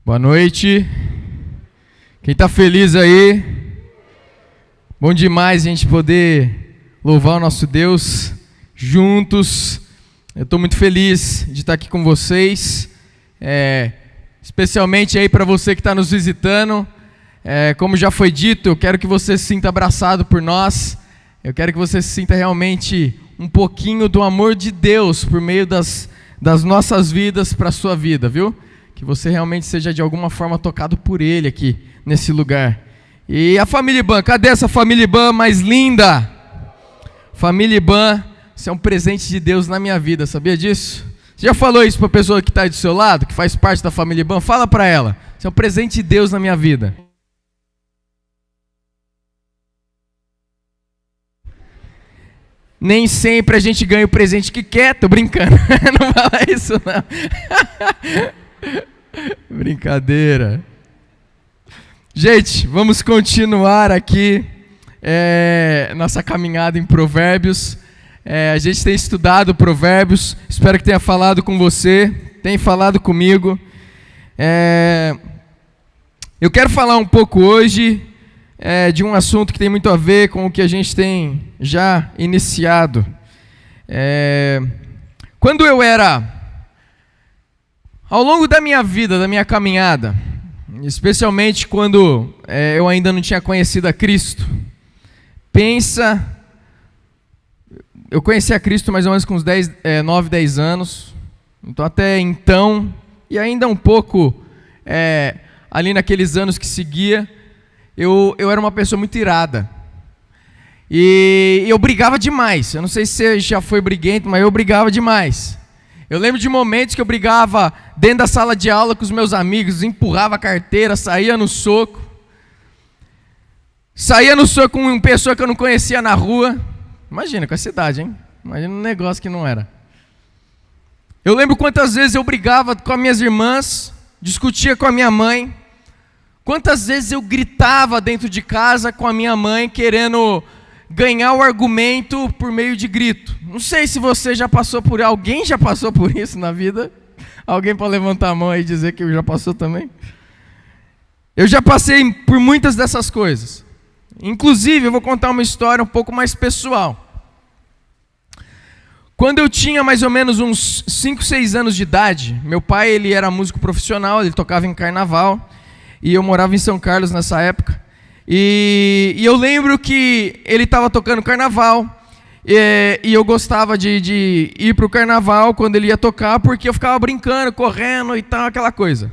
Boa noite. Quem está feliz aí? Bom demais a gente poder louvar o nosso Deus juntos. Eu estou muito feliz de estar aqui com vocês, especialmente aí para você que está nos visitando. Como já foi dito, eu quero que você se sinta abraçado por nós. Eu quero que você se sinta realmente um pouquinho do amor de Deus por meio das nossas vidas para a sua vida, viu? Que você realmente seja de alguma forma tocado por Ele aqui, nesse lugar. E a família IBAN, cadê essa família IBAN mais linda? Família IBAN, isso é um presente de Deus na minha vida, sabia disso? Você já falou isso para a pessoa que está aí do seu lado, que faz parte da família IBAN? Fala para ela, isso é um presente de Deus na minha vida. Nem sempre a gente ganha o presente que quer, tô brincando, não fala isso não. Brincadeira. Gente, vamos continuar aqui nossa caminhada em Provérbios. A gente tem estudado Provérbios, espero que tenha falado com você, tenha falado comigo. Eu quero falar um pouco hoje de um assunto que tem muito a ver com o que a gente tem já iniciado. Quando eu era, ao longo da minha vida, da minha caminhada, especialmente quando eu ainda não tinha conhecido a Cristo, eu conheci a Cristo mais ou menos com uns 9, 10 anos, então até então, e ainda um pouco ali naqueles anos que seguia, eu era uma pessoa muito irada. E eu brigava demais. Eu não sei se você já foi briguento, mas eu brigava demais. Eu lembro de momentos que eu brigava dentro da sala de aula com os meus amigos, empurrava a carteira, saía no soco. Saía no soco com uma pessoa que eu não conhecia na rua. Imagina, com essa idade, hein? Imagina um negócio que não era. Eu lembro quantas vezes eu brigava com as minhas irmãs, discutia com a minha mãe. Quantas vezes eu gritava dentro de casa com a minha mãe, querendo ganhar o argumento por meio de grito. Não sei se você já passou por... Alguém já passou por isso na vida? Alguém pode levantar a mão aí e dizer que já passou também? Eu já passei por muitas dessas coisas. Inclusive, eu vou contar uma história um pouco mais pessoal. Quando eu tinha mais ou menos uns 5, 6 anos de idade, meu pai ele era músico profissional, ele tocava em carnaval, e eu morava em São Carlos nessa época. E eu lembro que ele estava tocando carnaval, e eu gostava de ir para o carnaval quando ele ia tocar, porque eu ficava brincando, correndo e tal, aquela coisa.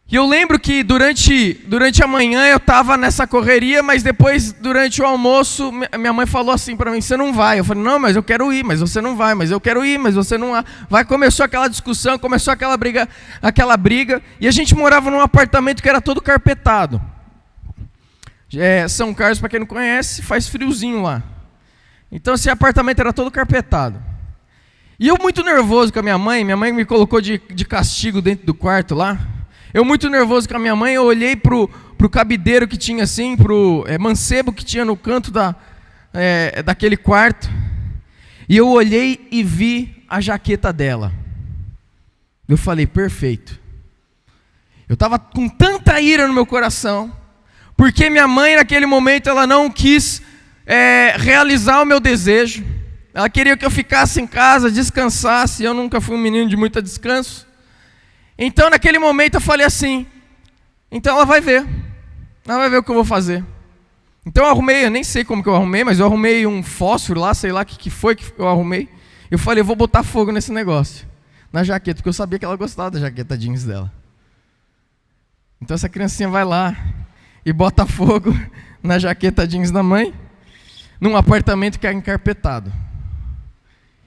E eu lembro que durante a manhã eu estava nessa correria, mas depois, durante o almoço, minha mãe falou assim para mim: você não vai. Eu falei: não, mas eu quero ir, mas você não vai, mas eu quero ir, mas você não vai. Começou aquela discussão, começou aquela briga, e a gente morava num apartamento que era todo carpetado. São Carlos, para quem não conhece, faz friozinho lá. Então esse apartamento era todo carpetado. E eu muito nervoso com a minha mãe me colocou de castigo dentro do quarto lá. Eu muito nervoso com a minha mãe, eu olhei pro cabideiro que tinha assim, pro mancebo que tinha no canto daquele quarto, e eu olhei e vi a jaqueta dela. Eu falei: perfeito. Eu estava com tanta ira no meu coração, porque minha mãe naquele momento ela não quis realizar o meu desejo. Ela queria que eu ficasse em casa, descansasse, e eu nunca fui um menino de muito descanso. Então naquele momento eu falei assim: então ela vai ver o que eu vou fazer. Então eu arrumei, eu nem sei como que eu arrumei, mas eu arrumei um fósforo lá, sei lá o que foi que eu arrumei. Eu falei: eu vou botar fogo nesse negócio, na jaqueta, porque eu sabia que ela gostava da jaqueta jeans dela. Então essa criancinha vai lá e bota fogo na jaqueta jeans da mãe, num apartamento que é encarpetado.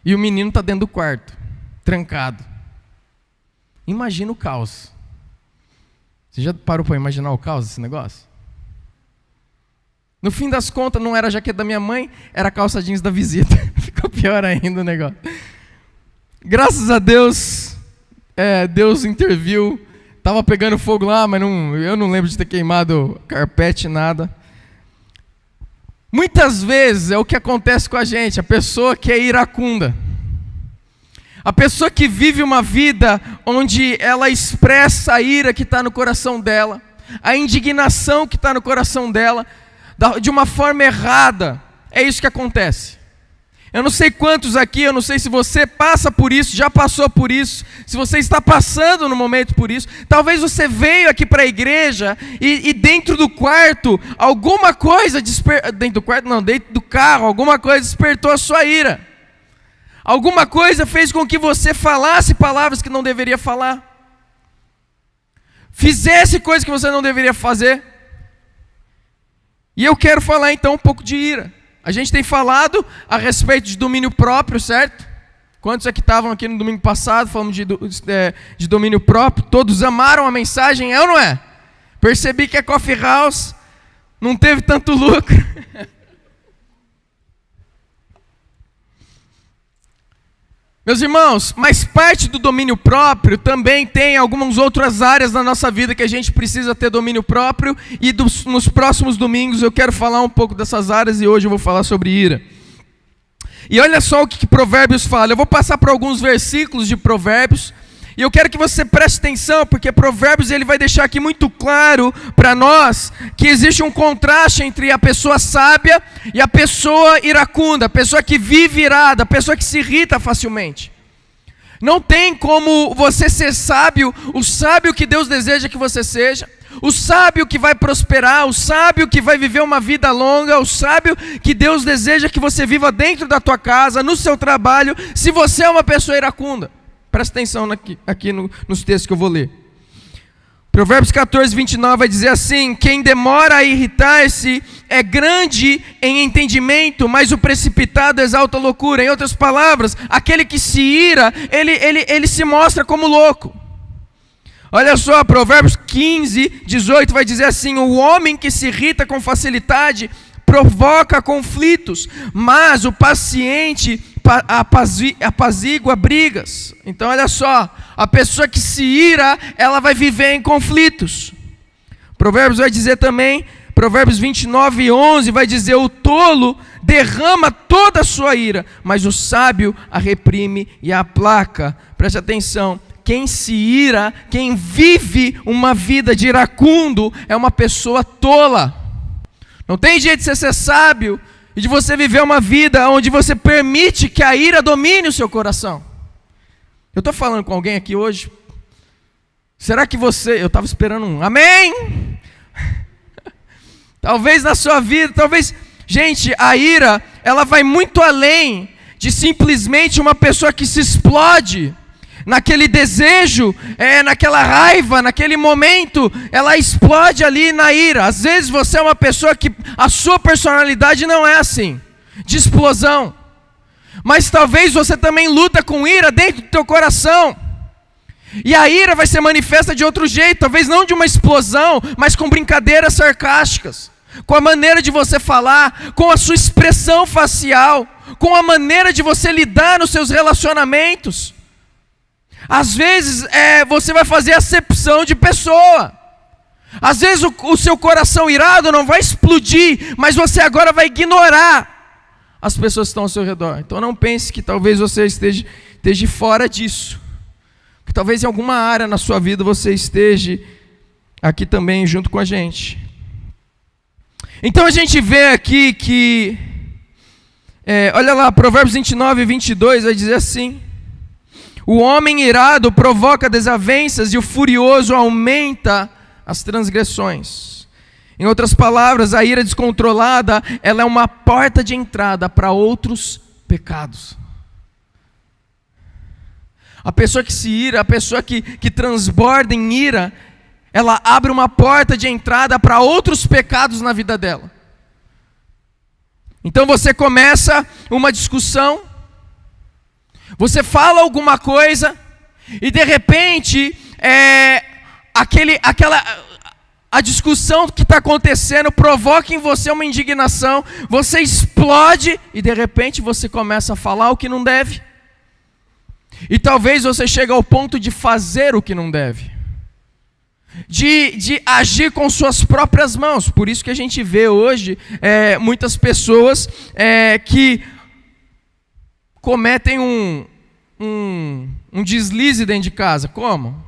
E o menino está dentro do quarto, trancado. Imagina o caos. Você já parou para imaginar o caos desse negócio? No fim das contas, não era a jaqueta da minha mãe, era a calça jeans da visita. Ficou pior ainda o negócio. Graças a Deus, Deus interviu. Estava pegando fogo lá, mas eu não lembro de ter queimado carpete, nada. Muitas vezes é o que acontece com a gente, a pessoa que é iracunda. A pessoa que vive uma vida onde ela expressa a ira que está no coração dela, a indignação que está no coração dela, de uma forma errada, é isso que acontece. Eu não sei quantos aqui, eu não sei se você passa por isso, já passou por isso, se você está passando no momento por isso. Talvez você veio aqui para a igreja e dentro do quarto, alguma coisa, dentro do carro, alguma coisa despertou a sua ira. Alguma coisa fez com que você falasse palavras que não deveria falar. Fizesse coisas que você não deveria fazer. E eu quero falar então um pouco de ira. A gente tem falado a respeito de domínio próprio, certo? Quantos aqui estavam aqui no domingo passado, falamos de domínio próprio? Todos amaram a mensagem, é ou não é? Percebi que a Coffee House não teve tanto lucro. Meus irmãos, mas parte do domínio próprio também tem algumas outras áreas na nossa vida que a gente precisa ter domínio próprio, e nos próximos domingos eu quero falar um pouco dessas áreas, e hoje eu vou falar sobre ira. E olha só o que Provérbios fala. Eu vou passar por alguns versículos de Provérbios, e eu quero que você preste atenção, porque Provérbios ele vai deixar aqui muito claro para nós que existe um contraste entre a pessoa sábia e a pessoa iracunda, a pessoa que vive irada, a pessoa que se irrita facilmente. Não tem como você ser sábio, o sábio que Deus deseja que você seja, o sábio que vai prosperar, o sábio que vai viver uma vida longa, o sábio que Deus deseja que você viva dentro da tua casa, no seu trabalho, se você é uma pessoa iracunda. Presta atenção aqui nos textos que eu vou ler. Provérbios 14, 29 vai dizer assim: quem demora a irritar-se é grande em entendimento, mas o precipitado exalta a loucura. Em outras palavras, aquele que se ira, ele se mostra como louco. Olha só, Provérbios 15, 18 vai dizer assim: o homem que se irrita com facilidade provoca conflitos, mas o paciente apazigua brigas. Então olha só, a pessoa que se ira, ela vai viver em conflitos. Provérbios vai dizer também, Provérbios 29, 11 vai dizer: o tolo derrama toda a sua ira, mas o sábio a reprime e a aplaca. Preste atenção, quem se ira, quem vive uma vida de iracundo, é uma pessoa tola. Não tem jeito de você ser sábio e de você viver uma vida onde você permite que a ira domine o seu coração. Eu estou falando com alguém aqui hoje? Será que você... Eu estava esperando um amém? Talvez na sua vida, talvez... Gente, a ira, ela vai muito além de simplesmente uma pessoa que se explode naquele desejo, naquela raiva, naquele momento, ela explode ali na ira. Às vezes você é uma pessoa que a sua personalidade não é assim, de explosão. Mas talvez você também luta com ira dentro do teu coração. E a ira vai ser manifesta de outro jeito, talvez não de uma explosão, mas com brincadeiras sarcásticas, com a maneira de você falar, com a sua expressão facial, com a maneira de você lidar nos seus relacionamentos. Às vezes você vai fazer acepção de pessoa. Às vezes o seu coração irado não vai explodir, mas você agora vai ignorar as pessoas que estão ao seu redor. Então não pense que talvez você esteja fora disso. Que talvez em alguma área na sua vida você esteja aqui também junto com a gente. Então a gente vê aqui que, olha lá, Provérbios 29, 22 vai dizer assim: o homem irado provoca desavenças e o furioso aumenta as transgressões. Em outras palavras, a ira descontrolada, ela é uma porta de entrada para outros pecados. A pessoa que se ira, a pessoa que transborda em ira, ela abre uma porta de entrada para outros pecados na vida dela. Então você começa uma discussão, você fala alguma coisa, e de repente, a discussão que está acontecendo provoca em você uma indignação, você explode, e de repente você começa a falar o que não deve. E talvez você chegue ao ponto de fazer o que não deve. De agir com suas próprias mãos. Por isso que a gente vê hoje muitas pessoas que cometem um deslize dentro de casa. Como?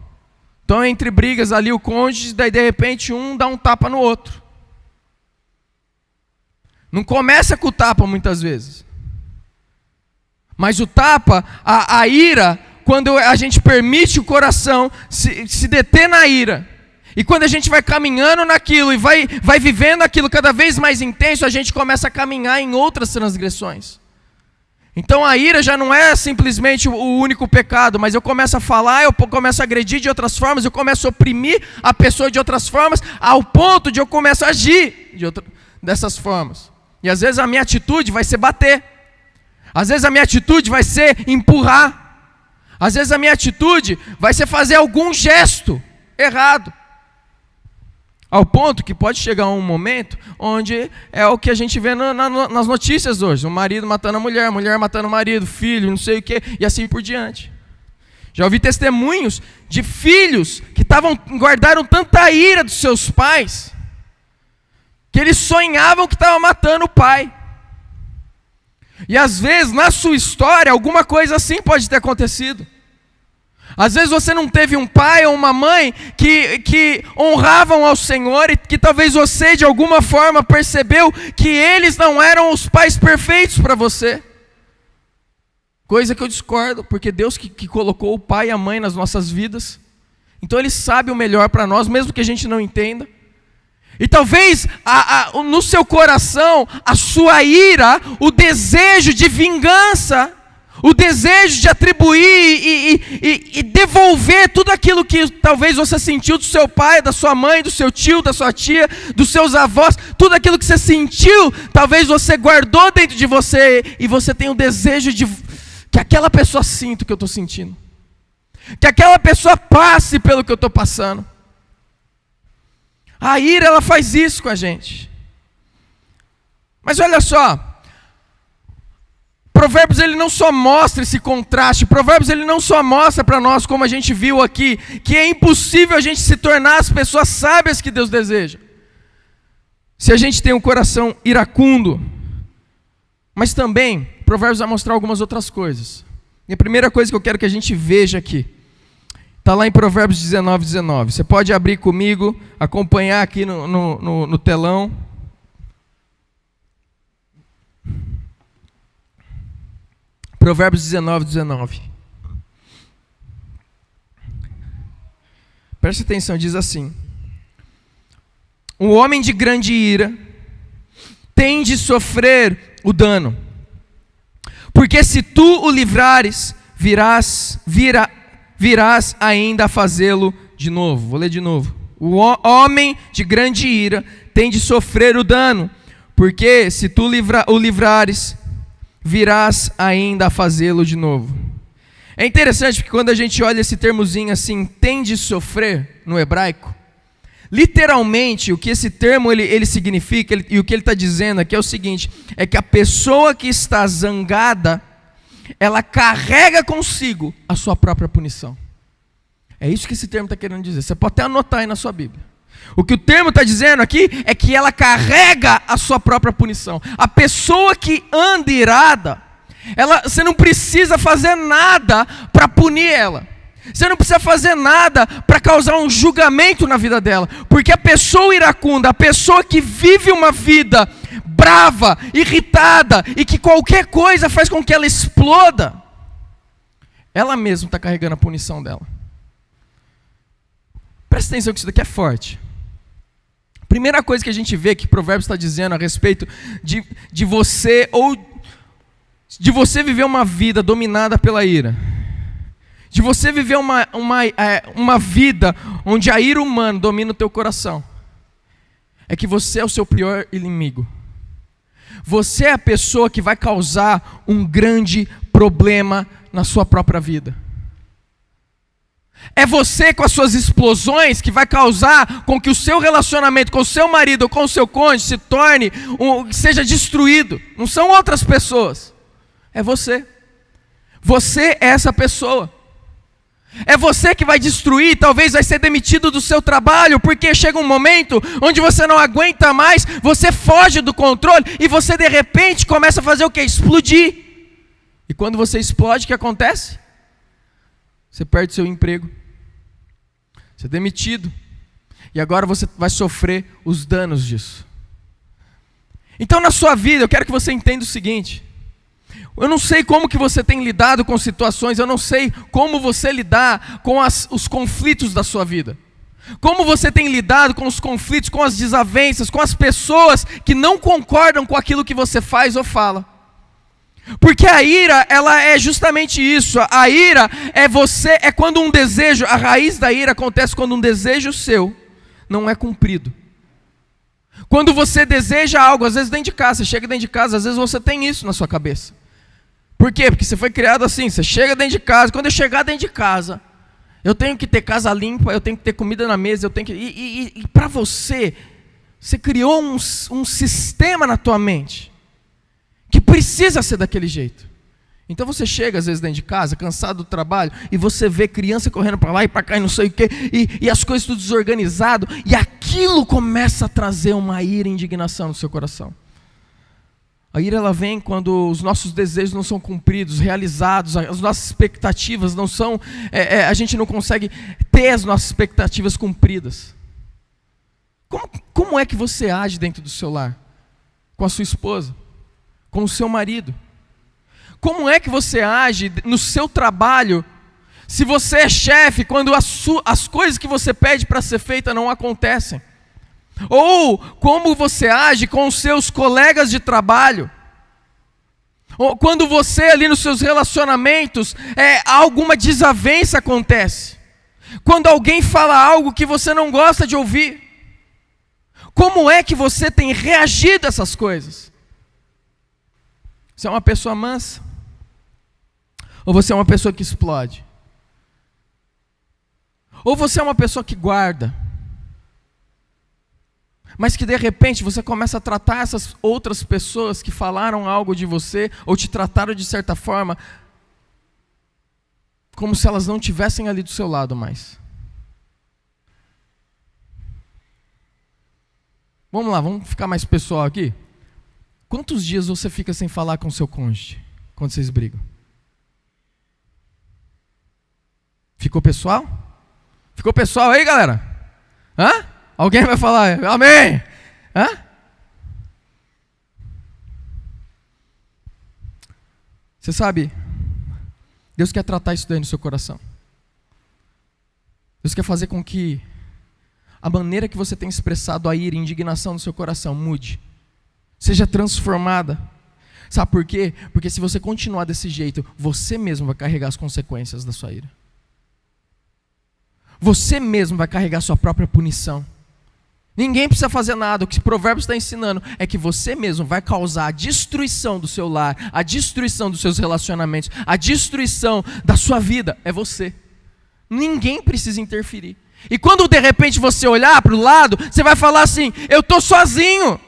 Então, entre brigas ali, o cônjuge, daí de repente um dá um tapa no outro. Não começa com o tapa muitas vezes. Mas o tapa, a ira, quando a gente permite o coração se deter na ira, e quando a gente vai caminhando naquilo e vai vivendo aquilo cada vez mais intenso, a gente começa a caminhar em outras transgressões. Então a ira já não é simplesmente o único pecado, mas eu começo a falar, eu começo a agredir de outras formas, eu começo a oprimir a pessoa de outras formas, ao ponto de eu começar a agir dessas formas. E às vezes a minha atitude vai ser bater, às vezes a minha atitude vai ser empurrar, às vezes a minha atitude vai ser fazer algum gesto errado. Ao ponto que pode chegar um momento onde é o que a gente vê nas notícias hoje. O marido matando a mulher matando o marido, filho, não sei o quê, e assim por diante. Já ouvi testemunhos de filhos que guardaram tanta ira dos seus pais, que eles sonhavam que estavam matando o pai. E às vezes, na sua história, alguma coisa assim pode ter acontecido. Às vezes você não teve um pai ou uma mãe que honravam ao Senhor, e que talvez você de alguma forma percebeu que eles não eram os pais perfeitos para você. Coisa que eu discordo, porque Deus que colocou o pai e a mãe nas nossas vidas, então Ele sabe o melhor para nós, mesmo que a gente não entenda. E talvez no seu coração, a sua ira, o desejo de vingança, o desejo de atribuir e devolver tudo aquilo que talvez você sentiu do seu pai, da sua mãe, do seu tio, da sua tia, dos seus avós, tudo aquilo que você sentiu, talvez você guardou dentro de você, e você tem o desejo de que aquela pessoa sinta o que eu estou sentindo, que aquela pessoa passe pelo que eu estou passando. A ira, ela faz isso com a gente. Mas olha só, Provérbios ele não só mostra esse contraste, Provérbios ele não só mostra para nós, como a gente viu aqui, que é impossível a gente se tornar as pessoas sábias que Deus deseja, se a gente tem um coração iracundo. Mas também, Provérbios vai mostrar algumas outras coisas. E a primeira coisa que eu quero que a gente veja aqui, está lá em Provérbios 19:19. Você pode abrir comigo, acompanhar aqui no telão. Provérbios 19:19. Preste atenção, diz assim: um homem de grande ira tem de sofrer o dano, porque se tu o livrares, virás ainda a fazê-lo de novo. Vou ler de novo. O homem de grande ira tem de sofrer o dano, porque se tu o livrares, virás ainda a fazê-lo de novo. É interessante porque quando a gente olha esse termozinho assim, tem de sofrer, no hebraico, literalmente o que esse termo ele significa, e o que ele está dizendo aqui é o seguinte: é que a pessoa que está zangada, ela carrega consigo a sua própria punição. É isso que esse termo está querendo dizer. Você pode até anotar aí na sua Bíblia. O que o termo está dizendo aqui é que ela carrega a sua própria punição. A pessoa que anda irada, você não precisa fazer nada para punir ela. Você não precisa fazer nada para causar um julgamento na vida dela. Porque a pessoa iracunda, a pessoa que vive uma vida brava, irritada, e que qualquer coisa faz com que ela exploda, ela mesma está carregando a punição dela. Presta atenção que isso daqui é forte. Primeira coisa que a gente vê que Provérbios está dizendo a respeito de você, ou de você viver uma vida dominada pela ira, de você viver uma vida onde a ira humana domina o teu coração, é que você é o seu pior inimigo. Você é a pessoa que vai causar um grande problema na sua própria vida. É você com as suas explosões que vai causar com que o seu relacionamento com o seu marido ou com o seu cônjuge se torne, seja destruído. Não são outras pessoas, é você. Você é essa pessoa. É você que vai destruir, talvez vai ser demitido do seu trabalho, porque chega um momento onde você não aguenta mais, você foge do controle e você de repente começa a fazer o quê? Explodir. E quando você explode, o que acontece? Você perde seu emprego. Você é demitido. E agora você vai sofrer os danos disso. Então na sua vida, eu quero que você entenda o seguinte. Eu não sei como que você tem lidado com situações, eu não sei como você lidar com os conflitos da sua vida. Como você tem lidado com os conflitos, com as desavenças, com as pessoas que não concordam com aquilo que você faz ou fala. Porque a ira, ela é justamente isso. A ira é quando um desejo, a raiz da ira acontece quando um desejo seu não é cumprido. Quando você deseja algo, às vezes dentro de casa, você chega dentro de casa, às vezes você tem isso na sua cabeça. Por quê? Porque você foi criado assim, você chega dentro de casa, quando eu chegar dentro de casa, eu tenho que ter casa limpa, eu tenho que ter comida na mesa, eu tenho que... E para você criou um sistema na tua mente, que precisa ser daquele jeito. Então você chega às vezes dentro de casa, cansado do trabalho, e você vê criança correndo para lá e para cá e não sei o quê, e as coisas tudo desorganizado, e aquilo começa a trazer uma ira e indignação no seu coração. A ira, ela vem quando os nossos desejos não são cumpridos, realizados, as nossas expectativas não são, a gente não consegue ter as nossas expectativas cumpridas. Como é que você age dentro do seu lar? Com a sua esposa? Com o seu marido? Como é que você age no seu trabalho, se você é chefe, quando as coisas que você pede para ser feita não acontecem? Ou como você age com os seus colegas de trabalho? Ou quando você ali nos seus relacionamentos, alguma desavença acontece? Quando alguém fala algo que você não gosta de ouvir? Como é que você tem reagido a essas coisas? Você é uma pessoa mansa? Ou você é uma pessoa que explode? Ou você é uma pessoa que guarda? Mas que de repente você começa a tratar essas outras pessoas que falaram algo de você, ou te trataram de certa forma, como se elas não estivessem ali do seu lado mais. Vamos lá, vamos ficar mais pessoal aqui. Quantos dias você fica sem falar com o seu cônjuge, quando vocês brigam? Ficou pessoal? Ficou pessoal aí, galera? Hã? Alguém vai falar, amém? Hã? Você sabe, Deus quer tratar isso daí no seu coração. Deus quer fazer com que a maneira que você tem expressado a ira e a indignação no seu coração mude. Seja transformada. Sabe por quê? Porque se você continuar desse jeito, você mesmo vai carregar as consequências da sua ira. Você mesmo vai carregar a sua própria punição. Ninguém precisa fazer nada. O que o Provérbios está ensinando é que você mesmo vai causar a destruição do seu lar, a destruição dos seus relacionamentos, a destruição da sua vida. É você. Ninguém precisa interferir. E quando de repente você olhar para o lado, você vai falar assim, eu estou sozinho.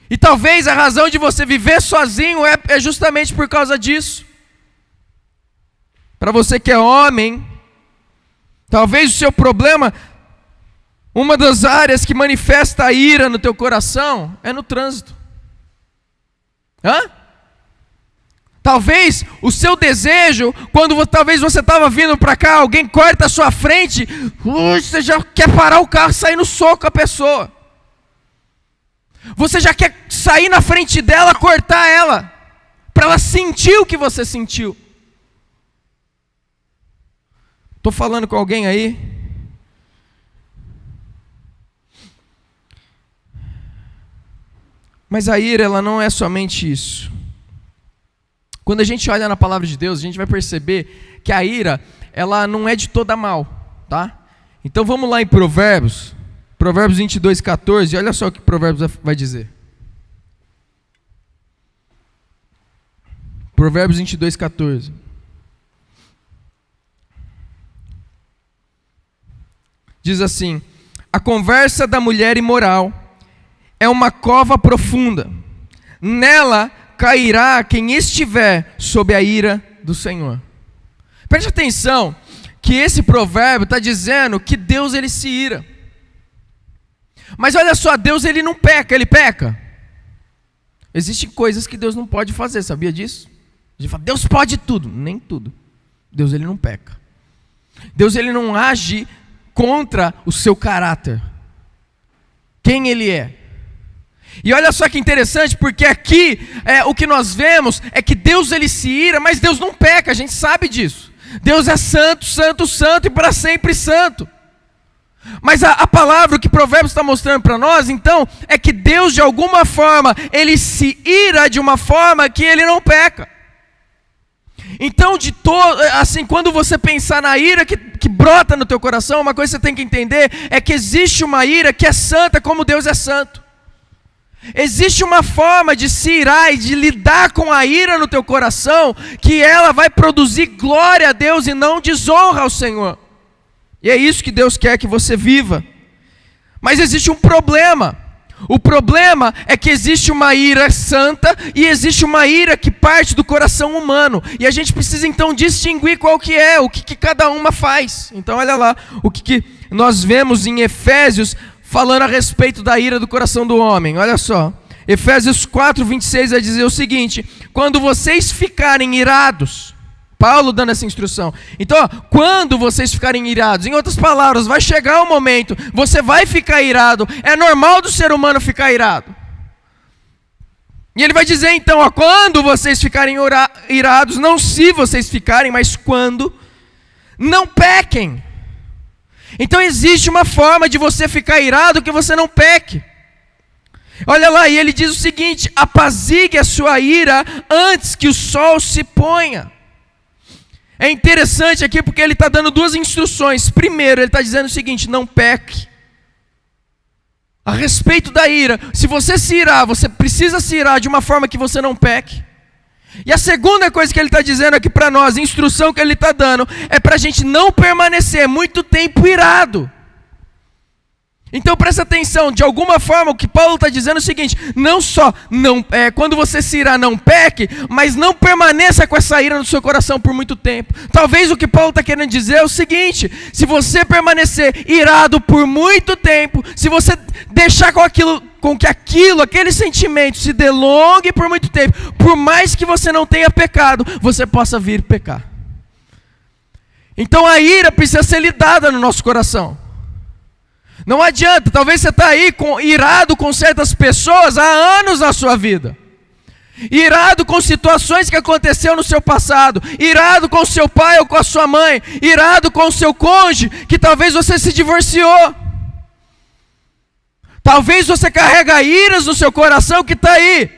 E talvez a razão de você viver sozinho é justamente por causa disso. Para você que é homem, talvez o seu problema, uma das áreas que manifesta a ira no teu coração é no trânsito. Hã? Talvez o seu desejo, quando talvez você estava vindo para cá, alguém corta a sua frente, você já quer parar o carro e sair no soco com a pessoa. Você já quer sair na frente dela, cortar ela, para ela sentir o que você sentiu. Estou falando com alguém aí? Mas a ira, ela não é somente isso. Quando a gente olha na palavra de Deus, a gente vai perceber que a ira, ela não é de toda mal, tá? Então vamos lá em Provérbios 22, 14, olha só o que Provérbios vai dizer. Provérbios 22, 14. Diz assim, a conversa da mulher imoral é uma cova profunda, nela cairá quem estiver sob a ira do Senhor. Preste atenção, que esse provérbio está dizendo que Deus ele se ira. Mas olha só, Deus ele não peca, ele peca. Existem coisas que Deus não pode fazer, sabia disso? A gente fala, Deus pode tudo. Nem tudo. Deus, ele não peca. Deus, ele não age contra o seu caráter. Quem ele é. E olha só que interessante, porque aqui o que nós vemos é que Deus, ele se ira, mas Deus não peca, a gente sabe disso. Deus é santo, santo, santo e para sempre santo. Mas a palavra, o que Provérbios está mostrando para nós, então, é que Deus, de alguma forma, ele se ira de uma forma que ele não peca. Então, assim, quando você pensar na ira que brota no teu coração, uma coisa que você tem que entender é que existe uma ira que é santa como Deus é santo. Existe uma forma de se irar e de lidar com a ira no teu coração, que ela vai produzir glória a Deus e não desonra ao Senhor. E é isso que Deus quer que você viva. Mas existe um problema. O problema é que existe uma ira santa e existe uma ira que parte do coração humano. E a gente precisa então distinguir qual que é, o que cada uma faz. Então olha lá, o que nós vemos em Efésios falando a respeito da ira do coração do homem. Olha só, Efésios 4:26 vai dizer o seguinte: quando vocês ficarem irados, Paulo dando essa instrução. Então, quando vocês ficarem irados, em outras palavras, vai chegar um momento, você vai ficar irado, é normal do ser humano ficar irado. E ele vai dizer então, quando vocês ficarem irados, não se vocês ficarem, mas quando, não pequem. Então existe uma forma de você ficar irado que você não peque. Olha lá, e ele diz o seguinte: apazigue a sua ira antes que o sol se ponha. É interessante aqui porque ele está dando duas instruções. Primeiro, ele está dizendo o seguinte: não peque. A respeito da ira, se você se irar, você precisa se irar de uma forma que você não peque. E a segunda coisa que ele está dizendo aqui para nós, a instrução que ele está dando, é para a gente não permanecer muito tempo irado. Então presta atenção, de alguma forma o que Paulo está dizendo é o seguinte: não só quando você se irar não peque, mas não permaneça com essa ira no seu coração por muito tempo. Talvez o que Paulo está querendo dizer é o seguinte: se você permanecer irado por muito tempo, se você deixar que aquele sentimento se delongue por muito tempo, por mais que você não tenha pecado, você possa vir pecar. Então a ira precisa ser lidada no nosso coração. Não adianta, talvez você está aí irado com certas pessoas há anos na sua vida. Irado com situações que aconteceram no seu passado. Irado com o seu pai ou com a sua mãe. Irado com o seu cônjuge, que talvez você se divorciou. Talvez você carrega iras no seu coração que está aí.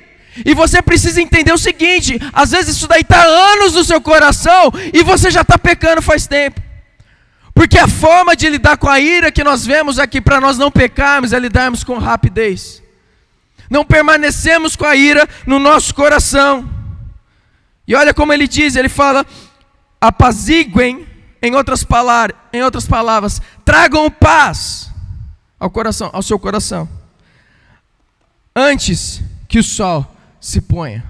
E você precisa entender o seguinte: às vezes isso daí está anos no seu coração e você já está pecando faz tempo. Porque a forma de lidar com a ira que nós vemos aqui para nós não pecarmos é lidarmos com rapidez. Não permanecemos com a ira no nosso coração. E olha como ele diz, ele fala: apaziguem, em outras palavras, tragam paz ao seu coração, antes que o sol se ponha.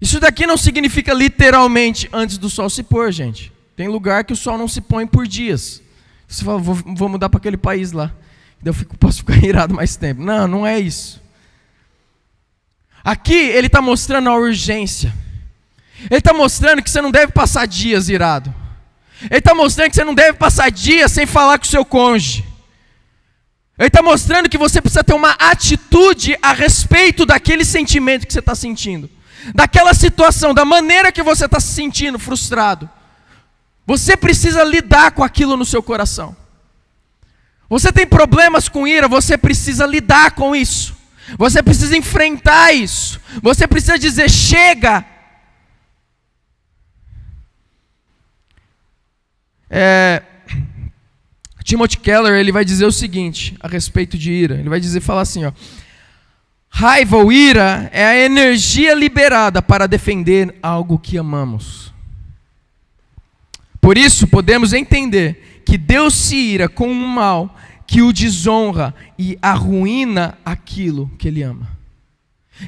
Isso daqui não significa literalmente antes do sol se pôr, gente. Tem lugar que o sol não se põe por dias. Você fala, vou mudar para aquele país lá. Daí posso ficar irado mais tempo. Não, não é isso. Aqui ele está mostrando a urgência. Ele está mostrando que você não deve passar dias irado. Ele está mostrando que você não deve passar dias sem falar com o seu cônjuge. Ele está mostrando que você precisa ter uma atitude a respeito daquele sentimento que você está sentindo. Daquela situação, da maneira que você está se sentindo frustrado. Você precisa lidar com aquilo no seu coração. Você tem problemas com ira, você precisa lidar com isso. Você precisa enfrentar isso. Você precisa dizer, chega. Timothy Keller, ele vai dizer o seguinte a respeito de ira. Ele vai falar assim, raiva ou ira é a energia liberada para defender algo que amamos. Por isso, podemos entender que Deus se ira com um mal que o desonra e arruína aquilo que Ele ama.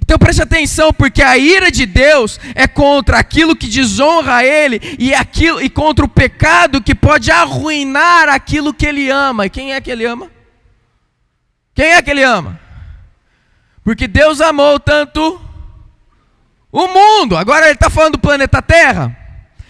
Então preste atenção, porque a ira de Deus é contra aquilo que desonra a Ele e contra o pecado que pode arruinar aquilo que Ele ama. E quem é que Ele ama? Quem é que Ele ama? Porque Deus amou tanto O mundo. Agora ele está falando do planeta Terra?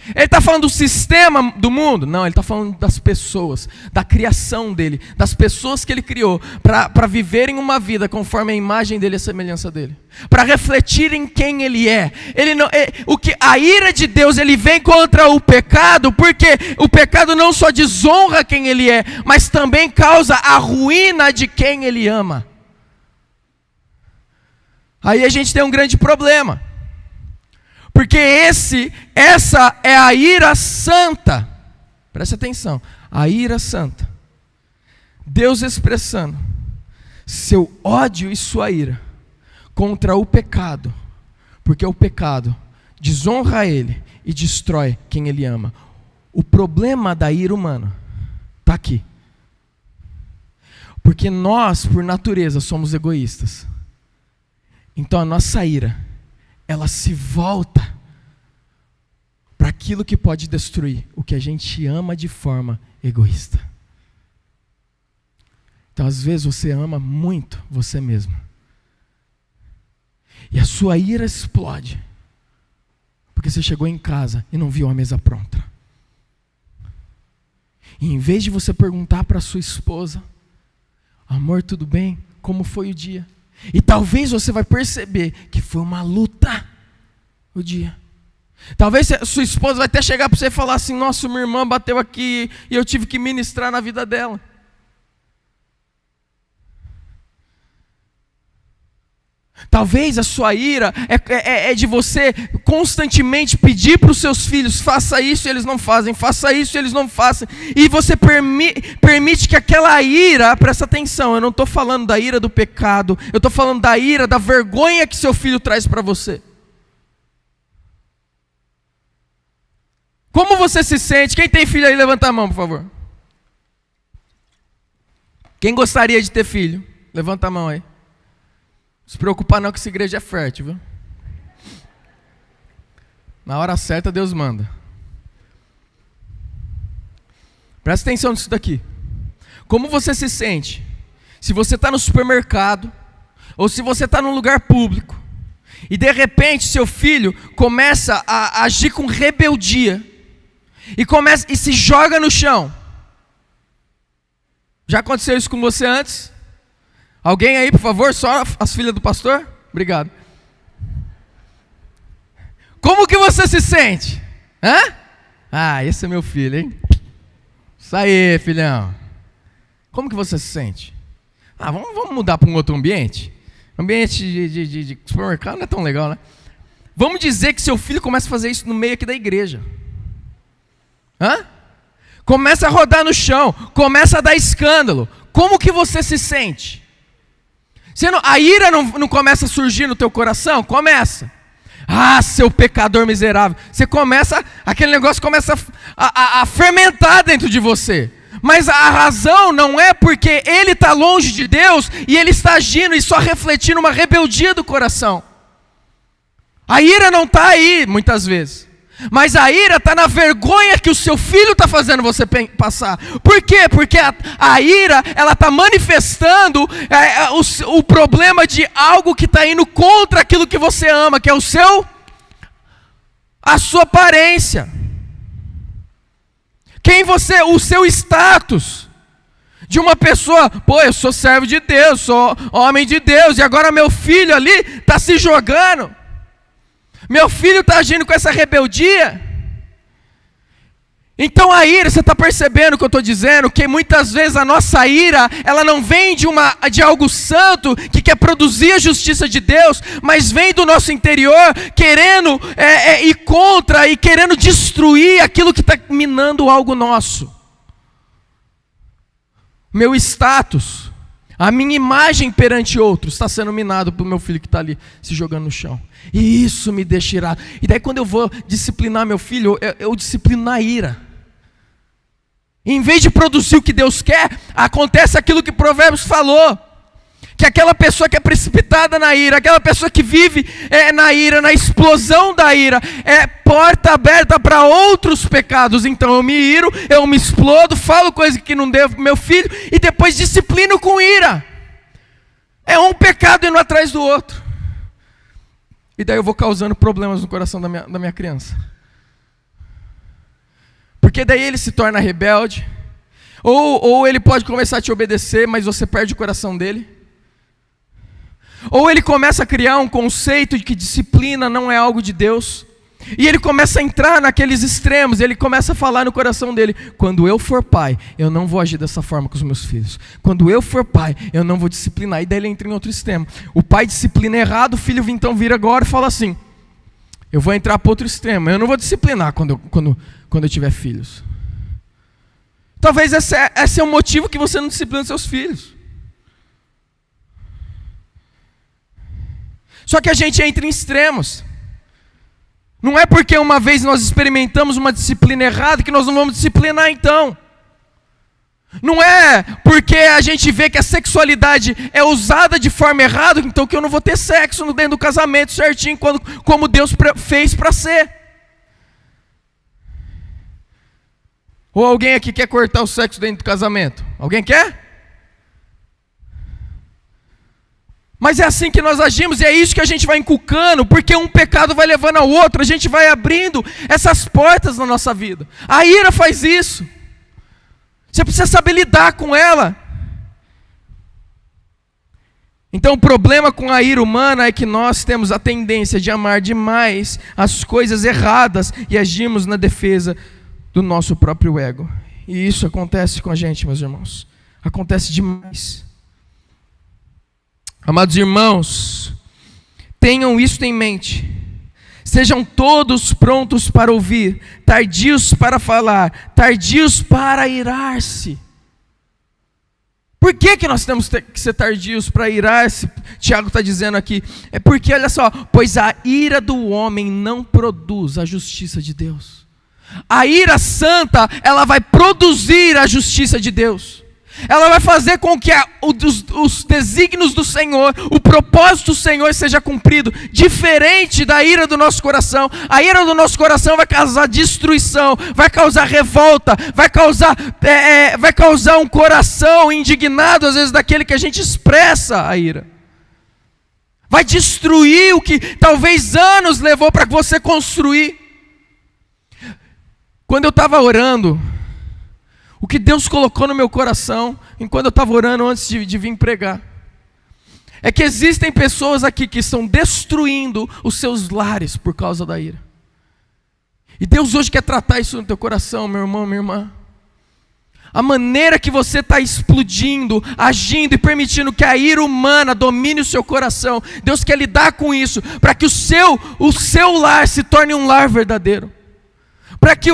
Ele está falando do sistema do mundo? Não, ele está falando das pessoas, da criação dele, das pessoas que ele criou, para viverem uma vida conforme a imagem dele e a semelhança dele, para refletirem quem ele é. A ira de Deus, ele vem contra o pecado, porque o pecado não só desonra quem ele é, mas também causa a ruína de quem ele ama. Aí a gente tem um grande problema. Porque essa é a ira santa. Preste atenção. A ira santa. Deus expressando seu ódio e sua ira contra o pecado. Porque o pecado desonra ele e destrói quem ele ama. O problema da ira humana está aqui. Porque nós, por natureza, somos egoístas. Então a nossa ira, ela se volta para aquilo que pode destruir o que a gente ama de forma egoísta. Então, às vezes, você ama muito você mesmo. E a sua ira explode, porque você chegou em casa e não viu a mesa pronta. E em vez de você perguntar para sua esposa, amor, tudo bem? Como foi o dia? E talvez você vai perceber que foi uma luta o dia. Talvez sua esposa vai até chegar para você e falar assim, nossa, minha irmã bateu aqui e eu tive que ministrar na vida dela. Talvez a sua ira é de você constantemente pedir para os seus filhos, faça isso e eles não fazem, faça isso e eles não fazem. E você permite que aquela ira, presta atenção, eu não estou falando da ira do pecado, eu estou falando da ira, da vergonha que seu filho traz para você. Como você se sente? Quem tem filho aí, levanta a mão, por favor. Quem gostaria de ter filho? Levanta a mão aí. Não se preocupa não que essa igreja é fértil, viu? Na hora certa Deus manda. Presta atenção nisso daqui. Como você se sente? Se você está no supermercado, ou se você está num lugar público, e de repente seu filho começa a agir com rebeldia, e se joga no chão. Já aconteceu isso com você antes? Alguém aí, por favor? Só as filhas do pastor? Obrigado. Como que você se sente? Hã? Ah, esse é meu filho, hein? Isso aí, filhão. Como que você se sente? Ah, vamos mudar para um outro ambiente? Ambiente de supermercado não é tão legal, né? Vamos dizer que seu filho começa a fazer isso no meio aqui da igreja. Hã? Começa a rodar no chão, começa a dar escândalo. Como que você se sente? A ira não começa a surgir no teu coração? Começa. Ah, seu pecador miserável. Aquele negócio começa a fermentar dentro de você. Mas a razão não é porque ele está longe de Deus e ele está agindo e só refletindo uma rebeldia do coração. A ira não está aí, muitas vezes. Mas a ira está na vergonha que o seu filho está fazendo você passar. Por quê? Porque a ira, ela está manifestando o problema de algo que está indo contra aquilo que você ama, que é a sua aparência. O seu status. De uma pessoa, eu sou servo de Deus, sou homem de Deus, e agora meu filho ali está se jogando. Meu filho está agindo com essa rebeldia. Então a ira, você está percebendo o que eu estou dizendo? Que muitas vezes a nossa ira, ela não vem de algo santo, que quer produzir a justiça de Deus, mas vem do nosso interior, querendo ir contra e querendo destruir aquilo que está minando algo nosso. Meu status, a minha imagem perante outros está sendo minado pelo meu filho que está ali se jogando no chão. E isso me deixa irado. E daí quando eu vou disciplinar meu filho, eu disciplino na ira. Em vez de produzir o que Deus quer, acontece aquilo que Provérbios falou. Que aquela pessoa que é precipitada na ira, aquela pessoa que vive na ira, na explosão da ira, é porta aberta para outros pecados. Então eu me iro, eu me explodo, falo coisa que não devo pro meu filho e depois disciplino com ira. É um pecado indo atrás do outro. E daí eu vou causando problemas no coração da minha criança. Porque daí ele se torna rebelde, ou ele pode começar a te obedecer, mas você perde o coração dele. Ou ele começa a criar um conceito de que disciplina não é algo de Deus. E ele começa a entrar naqueles extremos, ele começa a falar no coração dele: quando eu for pai, eu não vou agir dessa forma com os meus filhos. Quando eu for pai, eu não vou disciplinar. E daí ele entra em outro extremo. O pai disciplina errado, o filho então vira agora e fala assim: eu vou entrar para outro extremo, eu não vou disciplinar quando eu tiver filhos. Talvez esse é o motivo que você não disciplina seus filhos. Só que a gente entra em extremos. Não é porque uma vez nós experimentamos uma disciplina errada que nós não vamos disciplinar então. Não é porque a gente vê que a sexualidade é usada de forma errada, então que eu não vou ter sexo dentro do casamento certinho, como Deus fez para ser. Ou alguém aqui quer cortar o sexo dentro do casamento? Alguém quer? Mas é assim que nós agimos, e é isso que a gente vai inculcando, porque um pecado vai levando ao outro, a gente vai abrindo essas portas na nossa vida. A ira faz isso. Você precisa saber lidar com ela. Então o problema com a ira humana é que nós temos a tendência de amar demais as coisas erradas e agimos na defesa do nosso próprio ego. E isso acontece com a gente, meus irmãos. Acontece demais. Amados irmãos, tenham isto em mente. Sejam todos prontos para ouvir, tardios para falar, tardios para irar-se. Por que nós temos que ser tardios para irar-se? Tiago está dizendo aqui. É porque, olha só, pois a ira do homem não produz a justiça de Deus. A ira santa, ela vai produzir a justiça de Deus. Ela vai fazer com que os desígnios do Senhor, o propósito do Senhor seja cumprido, diferente da ira do nosso coração. A ira do nosso coração vai causar destruição, vai causar revolta, vai causar um coração indignado, às vezes, daquele que a gente expressa a ira. Vai destruir o que talvez anos levou para você construir. Quando eu estava orando, o que Deus colocou no meu coração, enquanto eu estava orando antes de vir pregar, é que existem pessoas aqui que estão destruindo os seus lares por causa da ira. E Deus hoje quer tratar isso no teu coração, meu irmão, minha irmã. A maneira que você está explodindo, agindo e permitindo que a ira humana domine o seu coração, Deus quer lidar com isso, para que o seu lar se torne um lar verdadeiro. Para que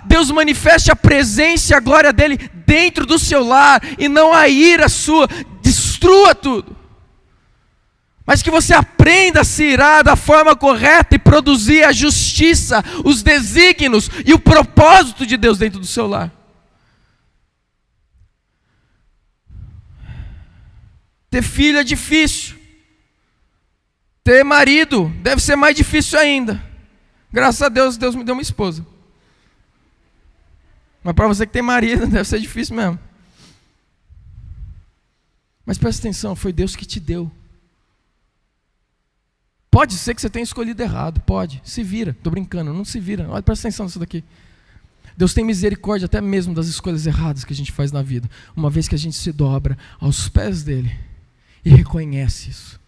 Deus manifeste a presença e a glória dEle dentro do seu lar, e não a ira sua, destrua tudo. Mas que você aprenda a se irar da forma correta e produzir a justiça, os desígnios e o propósito de Deus dentro do seu lar. Ter filho é difícil. Ter marido deve ser mais difícil ainda. Graças a Deus, Deus me deu uma esposa. Mas para você que tem marido, deve ser difícil mesmo. Mas presta atenção, foi Deus que te deu. Pode ser que você tenha escolhido errado, pode. Se vira, estou brincando, não se vira. Olha, presta atenção nisso daqui. Deus tem misericórdia até mesmo das escolhas erradas que a gente faz na vida. Uma vez que a gente se dobra aos pés dEle e reconhece isso.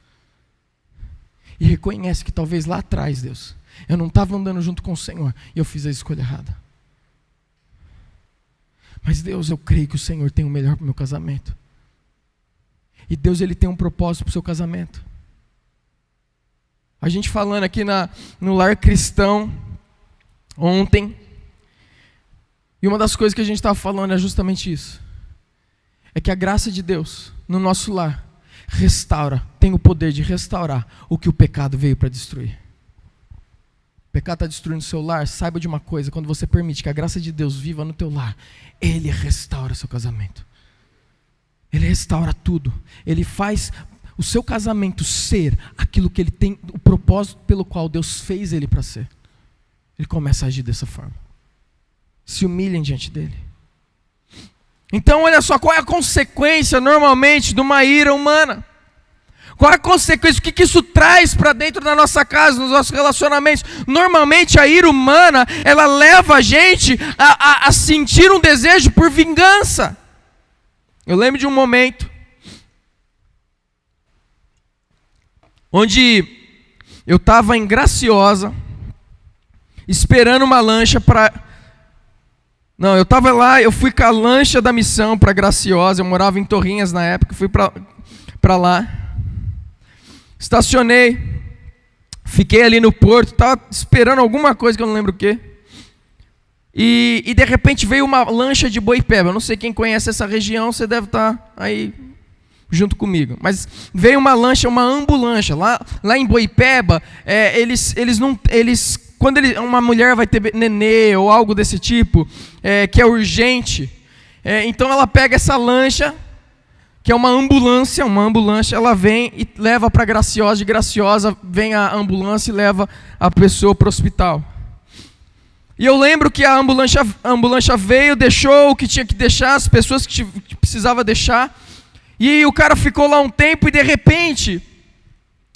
E reconhece que talvez lá atrás, Deus, eu não estava andando junto com o Senhor e eu fiz a escolha errada. Mas Deus, eu creio que o Senhor tem o melhor para o meu casamento. E Deus, Ele tem um propósito para o seu casamento. A gente falando aqui no Lar Cristão ontem, e uma das coisas que a gente estava falando é justamente isso. É que a graça de Deus no nosso lar restaura, tem o poder de restaurar o que o pecado veio para destruir. O pecado está destruindo o seu lar. Saiba de uma coisa: quando você permite que a graça de Deus viva no teu lar, Ele restaura seu casamento. Ele restaura tudo. Ele faz o seu casamento ser aquilo que ele tem, o propósito pelo qual Deus fez ele para ser. Ele começa a agir dessa forma. Se humilhem diante dele. Então olha só, qual é a consequência normalmente de uma ira humana? Qual a consequência? O que isso traz para dentro da nossa casa, nos nossos relacionamentos? Normalmente a ira humana, ela leva a gente a sentir um desejo por vingança. Eu lembro de um momento onde eu estava em Graciosa, esperando uma lancha para... Não, eu estava lá, eu fui com a lancha da missão para Graciosa, eu morava em Torrinhas na época, fui para lá. Estacionei, fiquei ali no porto, estava esperando alguma coisa que eu não lembro o quê. E de repente veio uma lancha de Boipeba. Eu não sei quem conhece essa região, você deve estar aí junto comigo. Mas veio uma lancha, uma ambulância. Lá em Boipeba, quando uma mulher vai ter nenê ou algo desse tipo, que é urgente, então ela pega essa lancha, que é uma ambulância, ela vem e leva para Graciosa, de Graciosa vem a ambulância e leva a pessoa para o hospital. E eu lembro que a ambulância veio, deixou o que tinha que deixar, as pessoas que precisava deixar, e o cara ficou lá um tempo e de repente,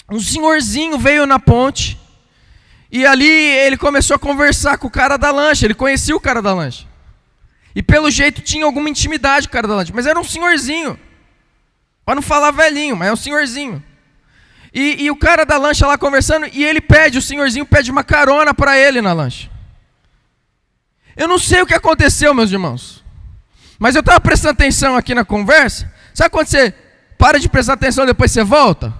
um senhorzinho veio na ponte, e ali ele começou a conversar com o cara da lancha, ele conhecia o cara da lancha. E pelo jeito tinha alguma intimidade com o cara da lancha, mas era um senhorzinho. Para não falar velhinho, mas é um senhorzinho. E o cara da lancha lá conversando, e o senhorzinho pede uma carona para ele na lancha. Eu não sei o que aconteceu, meus irmãos, mas eu estava prestando atenção aqui na conversa. Sabe quando você para de prestar atenção e depois você volta?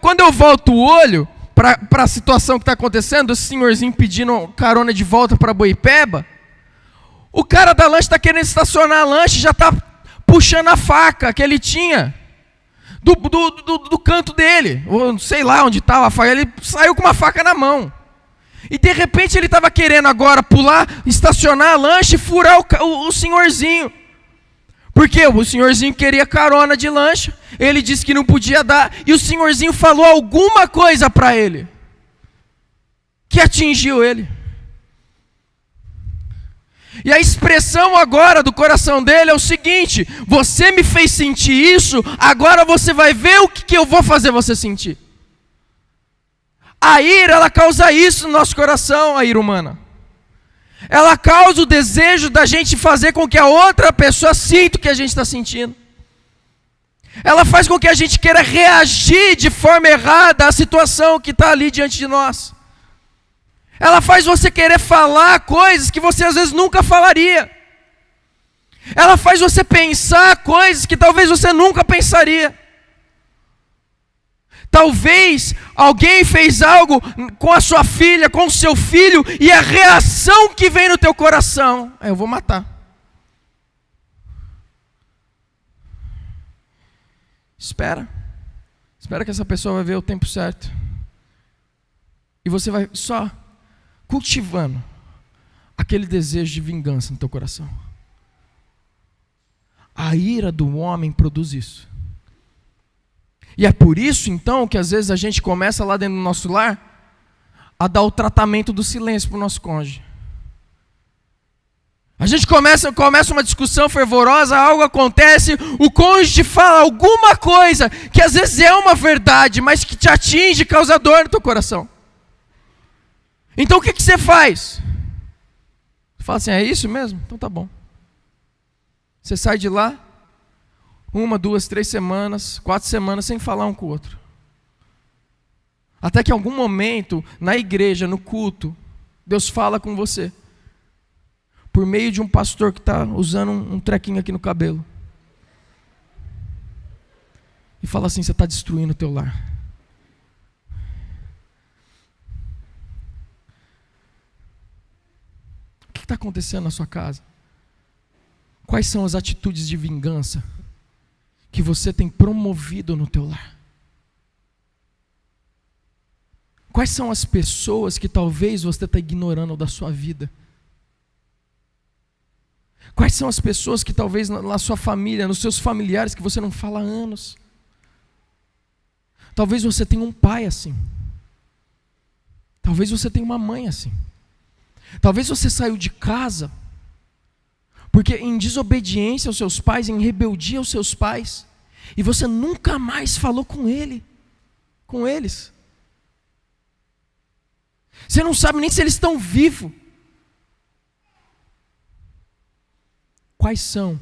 Quando eu volto o olho para a situação que está acontecendo, esse senhorzinho pedindo carona de volta para Boipeba, o cara da lancha está querendo estacionar a lancha e já está puxando a faca que ele tinha do canto dele, ou sei lá onde estava a faca, ele saiu com uma faca na mão. E de repente ele estava querendo agora pular, estacionar a lancha e furar o senhorzinho. Porque o senhorzinho queria carona de lancha, ele disse que não podia dar, e o senhorzinho falou alguma coisa para ele, que atingiu ele. E a expressão agora do coração dele é o seguinte: você me fez sentir isso, agora você vai ver o que eu vou fazer você sentir. A ira, ela causa isso no nosso coração, a ira humana. Ela causa o desejo da gente fazer com que a outra pessoa sinta o que a gente está sentindo. Ela faz com que a gente queira reagir de forma errada à situação que está ali diante de nós. Ela faz você querer falar coisas que você às vezes nunca falaria. Ela faz você pensar coisas que talvez você nunca pensaria. Talvez alguém fez algo com a sua filha, com o seu filho, e a reação que vem no teu coração é: eu vou matar. Espera que essa pessoa vai ver o tempo certo. E você vai só cultivando aquele desejo de vingança no teu coração. A ira do homem produz isso. E é por isso, então, que às vezes a gente começa lá dentro do nosso lar a dar o tratamento do silêncio para o nosso cônjuge. A gente começa uma discussão fervorosa, algo acontece, o cônjuge fala alguma coisa que às vezes é uma verdade, mas que te atinge, causa dor no teu coração. Então o que você faz? Você fala assim: é isso mesmo? Então tá bom. Você sai de lá, 1, 2, 3 semanas, 4 semanas sem falar um com o outro. Até que em algum momento, na igreja, no culto, Deus fala com você. Por meio de um pastor que está usando um trequinho aqui no cabelo. E fala assim: você está destruindo o teu lar. O que está acontecendo na sua casa? Quais são as atitudes de vingança que você tem promovido no teu lar? Quais são as pessoas que talvez você está ignorando da sua vida? Quais são as pessoas que talvez na sua família, nos seus familiares, que você não fala há anos? Talvez você tenha um pai assim. Talvez você tenha uma mãe assim. Talvez você saiu de casa porque em desobediência aos seus pais, em rebeldia aos seus pais, e você nunca mais falou com eles. Você não sabe nem se eles estão vivos. Quais são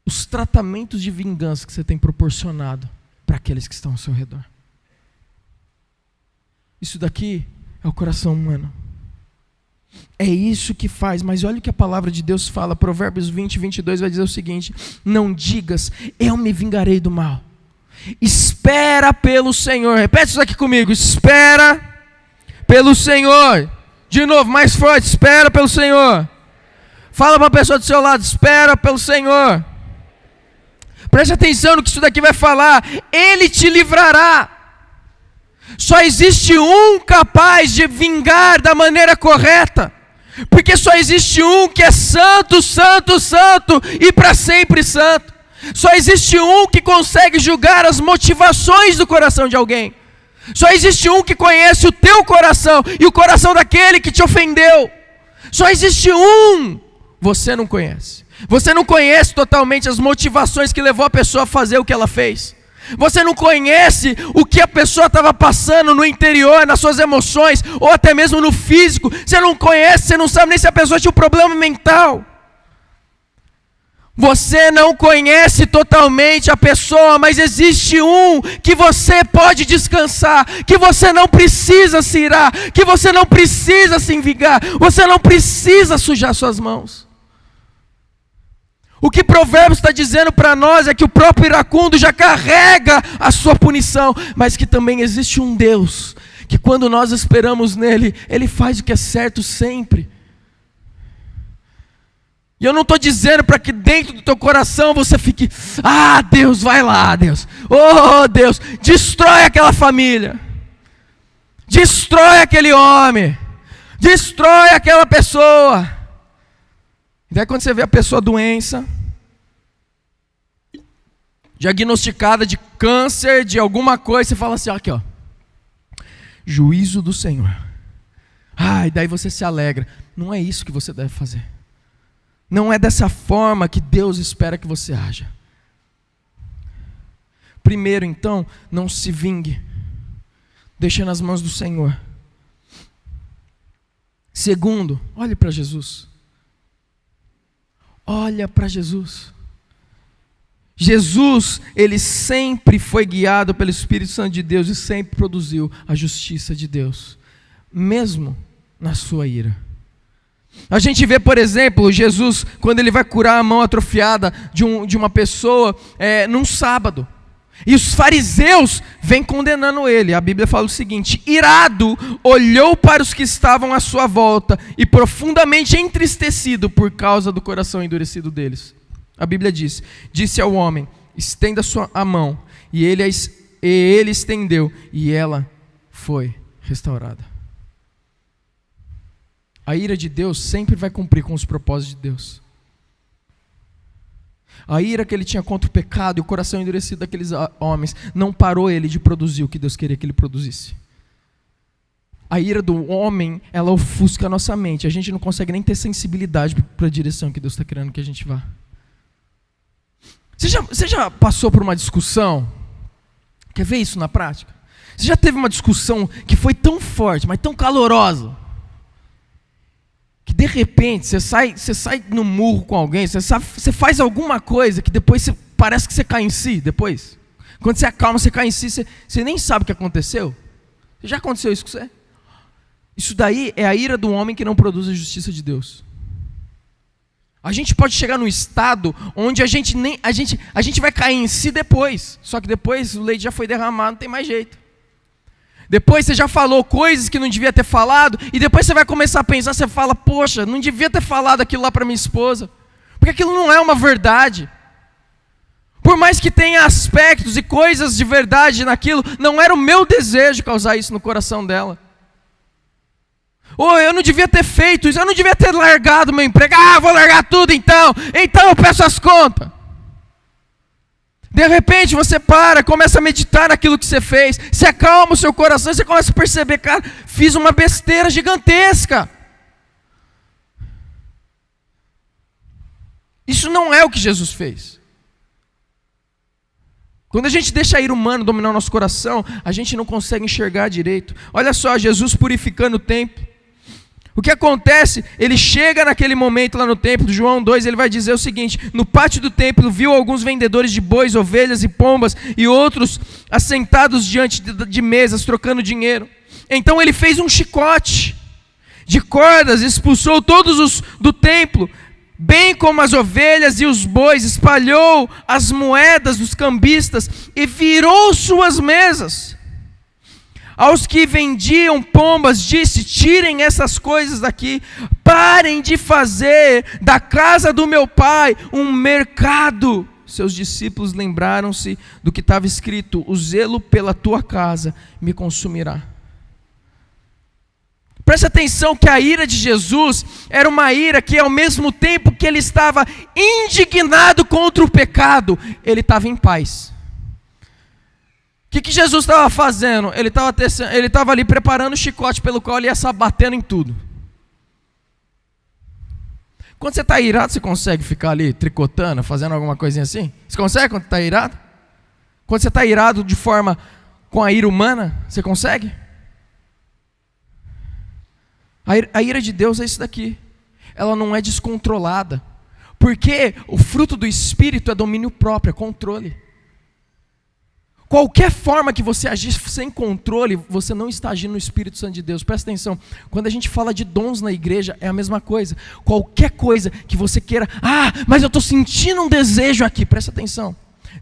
os tratamentos de vingança que você tem proporcionado para aqueles que estão ao seu redor? Isso daqui é o coração humano. É isso que faz, mas olha o que a palavra de Deus fala, Provérbios 20, 22 vai dizer o seguinte: não digas, eu me vingarei do mal. Espera pelo Senhor. Repete isso aqui comigo: espera pelo Senhor. De novo, mais forte: espera pelo Senhor. Fala para a pessoa do seu lado: espera pelo Senhor. Preste atenção no que isso daqui vai falar. Ele te livrará. Só existe um capaz de vingar da maneira correta, porque só existe um que é santo, santo, santo e para sempre santo. Só existe um que consegue julgar as motivações do coração de alguém. Só existe um que conhece o teu coração e o coração daquele que te ofendeu. Só existe um. Você não conhece. Você não conhece totalmente as motivações que levou a pessoa a fazer o que ela fez. Você não conhece o que a pessoa estava passando no interior, nas suas emoções, ou até mesmo no físico. Você não conhece, você não sabe nem se a pessoa tinha um problema mental. Você não conhece totalmente a pessoa, mas existe um que você pode descansar, que você não precisa se irar, que você não precisa se vingar, você não precisa sujar suas mãos. O que Provérbios está dizendo para nós é que o próprio iracundo já carrega a sua punição, mas que também existe um Deus, que quando nós esperamos nele, ele faz o que é certo sempre. E eu não estou dizendo para que dentro do teu coração você fique: ah, Deus, vai lá, Deus. Oh, Deus, destrói aquela família. Destrói aquele homem. Destrói aquela pessoa. E daí quando você vê a pessoa doença, diagnosticada de câncer, de alguma coisa, você fala assim: ó, aqui ó, juízo do Senhor. Ah, e daí você se alegra. Não é isso que você deve fazer. Não é dessa forma que Deus espera que você haja. Primeiro, então, não se vingue. Deixa nas mãos do Senhor. Segundo, olhe para Jesus. Olha para Jesus. Jesus, ele sempre foi guiado pelo Espírito Santo de Deus e sempre produziu a justiça de Deus, mesmo na sua ira. A gente vê, por exemplo, Jesus, quando ele vai curar a mão atrofiada de uma pessoa, num sábado. E os fariseus vêm condenando ele. A Bíblia fala o seguinte: irado, olhou para os que estavam à sua volta e profundamente entristecido por causa do coração endurecido deles. A Bíblia diz: disse ao homem, estenda a mão. E ele estendeu e ela foi restaurada. A ira de Deus sempre vai cumprir com os propósitos de Deus. A ira que ele tinha contra o pecado e o coração endurecido daqueles homens não parou ele de produzir o que Deus queria que ele produzisse. A ira do homem, ela ofusca a nossa mente. A gente não consegue nem ter sensibilidade para a direção que Deus está querendo que a gente vá. Você já passou por uma discussão? Quer ver isso na prática? Você já teve uma discussão que foi tão forte, mas tão calorosa, que de repente você sai no murro com alguém, você faz alguma coisa que depois parece que você cai em si, depois. Quando você acalma, você cai em si, você nem sabe o que aconteceu. Já aconteceu isso com você? Isso daí é a ira do homem que não produz a justiça de Deus. A gente pode chegar num estado onde a gente vai cair em si depois, só que depois o leite já foi derramado, não tem mais jeito. Depois você já falou coisas que não devia ter falado, e depois você vai começar a pensar, você fala: poxa, não devia ter falado aquilo lá para minha esposa, porque aquilo não é uma verdade. Por mais que tenha aspectos e coisas de verdade naquilo, não era o meu desejo causar isso no coração dela. Ou eu não devia ter feito isso, eu não devia ter largado meu emprego. Ah, vou largar tudo então eu peço as contas. De repente você começa a meditar naquilo que você fez, você acalma o seu coração, você começa a perceber: cara, fiz uma besteira gigantesca. Isso não é o que Jesus fez. Quando a gente deixa a ira humana dominar o nosso coração, a gente não consegue enxergar direito. Olha só, Jesus purificando o templo. O que acontece? Ele chega naquele momento lá no templo, João 2, ele vai dizer o seguinte: no pátio do templo viu alguns vendedores de bois, ovelhas e pombas, e outros assentados diante de mesas, trocando dinheiro. Então ele fez um chicote de cordas, expulsou todos os do templo, bem como as ovelhas e os bois, espalhou as moedas dos cambistas e virou suas mesas. Aos que vendiam pombas disse: tirem essas coisas daqui, parem de fazer da casa do meu pai um mercado. Seus discípulos lembraram-se do que estava escrito: o zelo pela tua casa me consumirá. Preste atenção que a ira de Jesus era uma ira que, ao mesmo tempo que ele estava indignado contra o pecado, ele estava em paz. O que Jesus estava fazendo? Ele estava ali preparando o chicote pelo qual ele ia estar batendo em tudo. Quando você está irado, você consegue ficar ali tricotando, fazendo alguma coisinha assim? Você consegue quando está irado? Quando você está irado de forma com a ira humana, você consegue? A ira de Deus é isso daqui. Ela não é descontrolada. Porque o fruto do Espírito é domínio próprio, é controle. Qualquer forma que você agir sem controle, você não está agindo no Espírito Santo de Deus. Presta atenção, quando a gente fala de dons na igreja, é a mesma coisa. Qualquer coisa que você queira, mas eu estou sentindo um desejo aqui, presta atenção.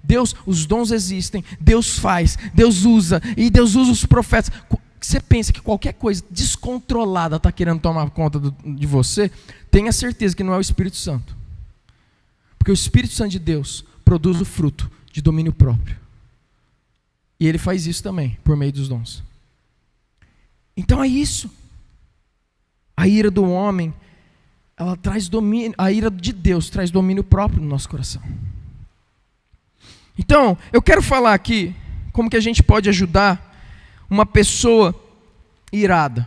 Deus, os dons existem, Deus faz, Deus usa, e Deus usa os profetas. Você pensa que qualquer coisa descontrolada está querendo tomar conta de você, tenha certeza que não é o Espírito Santo. Porque o Espírito Santo de Deus produz o fruto de domínio próprio. E ele faz isso também, por meio dos dons. Então é isso. A ira do homem, ela traz domínio, a ira de Deus traz domínio próprio no nosso coração. Então, eu quero falar aqui, como que a gente pode ajudar uma pessoa irada.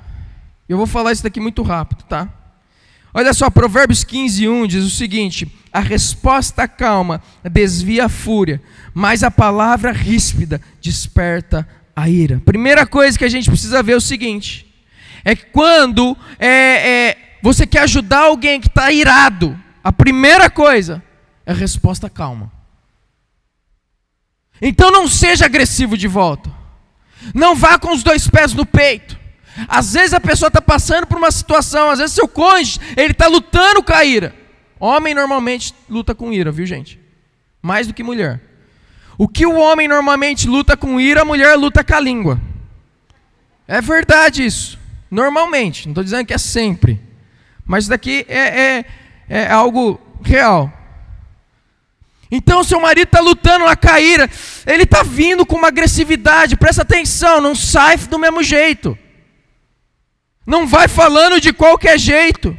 Eu vou falar isso daqui muito rápido, tá? Olha só, Provérbios 15:1 diz o seguinte: a resposta calma desvia a fúria, mas a palavra ríspida desperta a ira. Primeira coisa que a gente precisa ver é o seguinte: é que quando você quer ajudar alguém que está irado, a primeira coisa é a resposta calma. Então não seja agressivo de volta. Não vá com os dois pés no peito. Às vezes a pessoa está passando por uma situação, às vezes seu cônjuge, ele está lutando com a ira. Homem normalmente luta com ira, viu gente? Mais do que mulher. O que o homem normalmente luta com ira, a mulher luta com a língua. É verdade isso. Normalmente, não estou dizendo que é sempre. Mas isso daqui é algo real. Então seu marido está lutando lá com a ira, ele está vindo com uma agressividade, presta atenção, não sai do mesmo jeito. Não vai falando de qualquer jeito.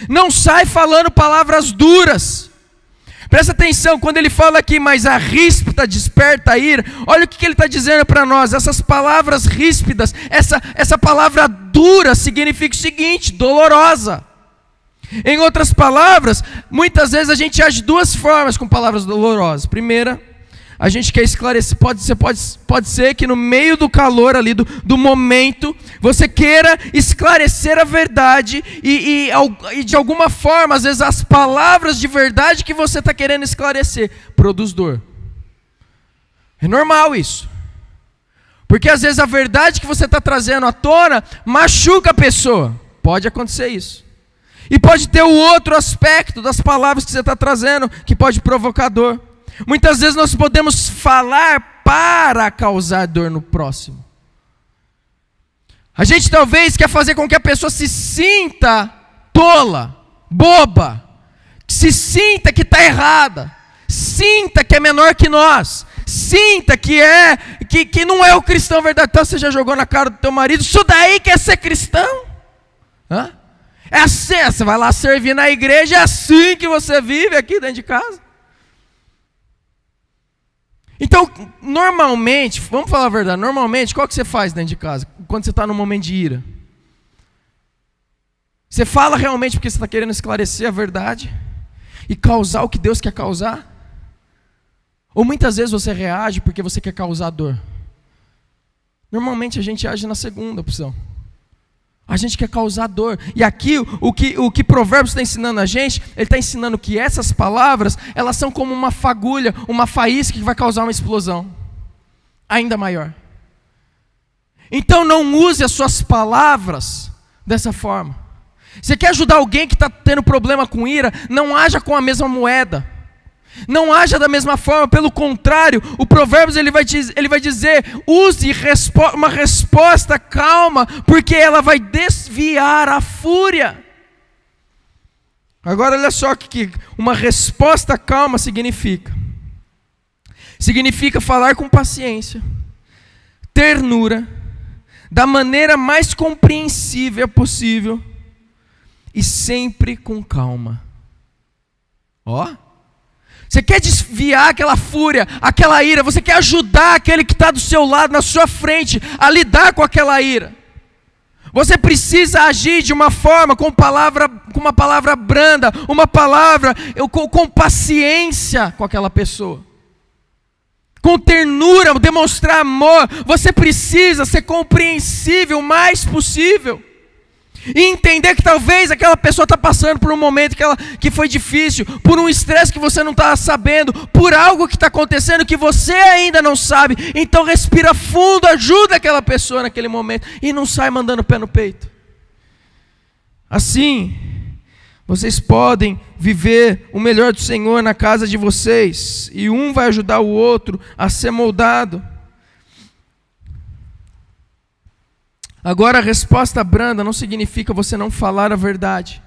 Não sai falando palavras duras. Presta atenção, quando ele fala aqui, mas a ríspida desperta a ira, olha o que ele está dizendo para nós. Essas palavras ríspidas, essa palavra dura significa o seguinte: dolorosa. Em outras palavras, muitas vezes a gente age de duas formas com palavras dolorosas. Primeira, a gente quer esclarecer, pode ser que no meio do calor ali, do momento, você queira esclarecer a verdade e de alguma forma, às vezes as palavras de verdade que você está querendo esclarecer, produz dor. É normal isso. Porque às vezes a verdade que você está trazendo à tona machuca a pessoa. Pode acontecer isso. E pode ter o outro aspecto das palavras que você está trazendo, que pode provocar dor. Muitas vezes nós podemos falar para causar dor no próximo. A gente talvez quer fazer com que a pessoa se sinta tola, boba, que se sinta que está errada, sinta que é menor que nós, sinta que não é o cristão verdadeiro. Então você já jogou na cara do teu marido: isso daí quer ser cristão? Hã? É assim, você vai lá servir na igreja, é assim que você vive aqui dentro de casa. Então, normalmente, vamos falar a verdade, normalmente, qual que você faz dentro de casa, quando você está num momento de ira? Você fala realmente porque você está querendo esclarecer a verdade e causar o que Deus quer causar? Ou muitas vezes você reage porque você quer causar dor. Normalmente a gente age na segunda opção. A gente quer causar dor. E aqui o que Provérbios está ensinando a gente, ele está ensinando que essas palavras, elas são como uma fagulha, uma faísca que vai causar uma explosão ainda maior. Então não use as suas palavras dessa forma. Você quer ajudar alguém que está tendo problema com ira, não haja com a mesma moeda. Não haja da mesma forma, pelo contrário, o Provérbios ele vai dizer, use uma resposta calma, porque ela vai desviar a fúria. Agora olha só o que uma resposta calma significa. Significa falar com paciência, ternura, da maneira mais compreensível possível e sempre com calma. Ó. Você quer desviar aquela fúria, aquela ira, você quer ajudar aquele que está do seu lado, na sua frente, a lidar com aquela ira. Você precisa agir de uma forma, com uma palavra branda, uma palavra com paciência com aquela pessoa. Com ternura, demonstrar amor. Você precisa ser compreensível o mais possível. E entender que talvez aquela pessoa está passando por um momento que foi difícil, por um estresse que você não está sabendo, por algo que está acontecendo que você ainda não sabe. Então respira fundo, ajuda aquela pessoa naquele momento e não sai mandando o pé no peito. Assim, vocês podem viver o melhor do Senhor na casa de vocês, e um vai ajudar o outro a ser moldado. Agora, a resposta branda não significa você não falar a verdade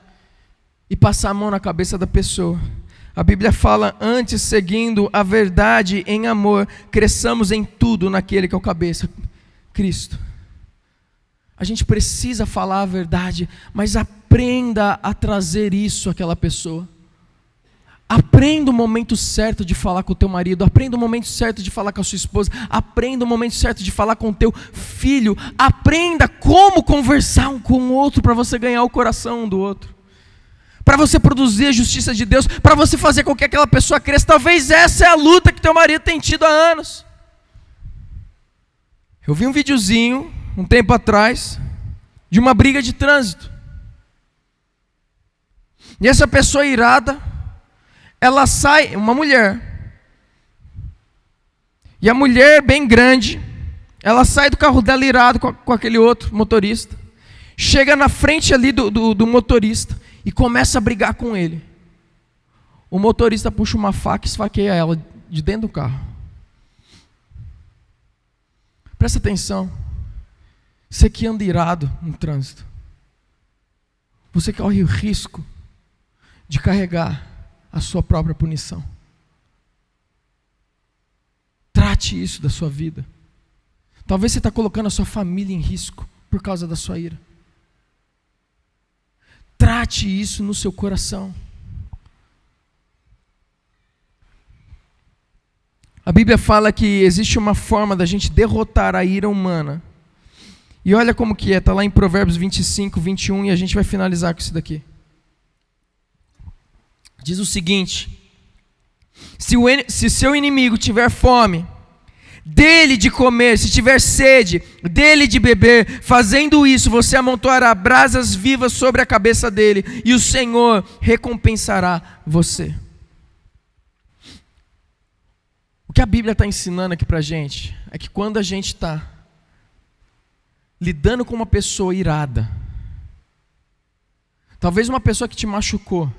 e passar a mão na cabeça da pessoa. A Bíblia fala, antes, seguindo a verdade em amor, cresçamos em tudo naquele que é o cabeça, Cristo. A gente precisa falar a verdade, mas aprenda a trazer isso àquela pessoa. Aprenda o momento certo de falar com o teu marido, aprenda o momento certo de falar com a sua esposa, aprenda o momento certo de falar com o teu filho, aprenda como conversar um com o outro para você ganhar o coração um do outro, para você produzir a justiça de Deus, para você fazer com que aquela pessoa cresça. Talvez essa é a luta que teu marido tem tido há anos. Eu vi um videozinho, um tempo atrás, de uma briga de trânsito, e essa pessoa irada, ela sai, uma mulher, e a mulher bem grande, ela sai do carro dela irada com aquele outro motorista, chega na frente ali do motorista e começa a brigar com ele. O motorista puxa uma faca e esfaqueia ela de dentro do carro. Presta atenção, você que anda irado no trânsito, você corre o risco de carregar a sua própria punição. Trate isso da sua vida. Talvez você está colocando a sua família em risco por causa da sua ira. Trate isso no seu coração. A Bíblia fala que existe uma forma da gente derrotar a ira humana. E olha como que é, está lá em Provérbios 25, 21, e a gente vai finalizar com isso daqui. Diz o seguinte: se seu inimigo tiver fome, dele de comer, se tiver sede, dele de beber, fazendo isso, você amontoará brasas vivas sobre a cabeça dele, e o Senhor recompensará você. O que a Bíblia está ensinando aqui para a gente, é que quando a gente está lidando com uma pessoa irada, talvez uma pessoa que te machucou,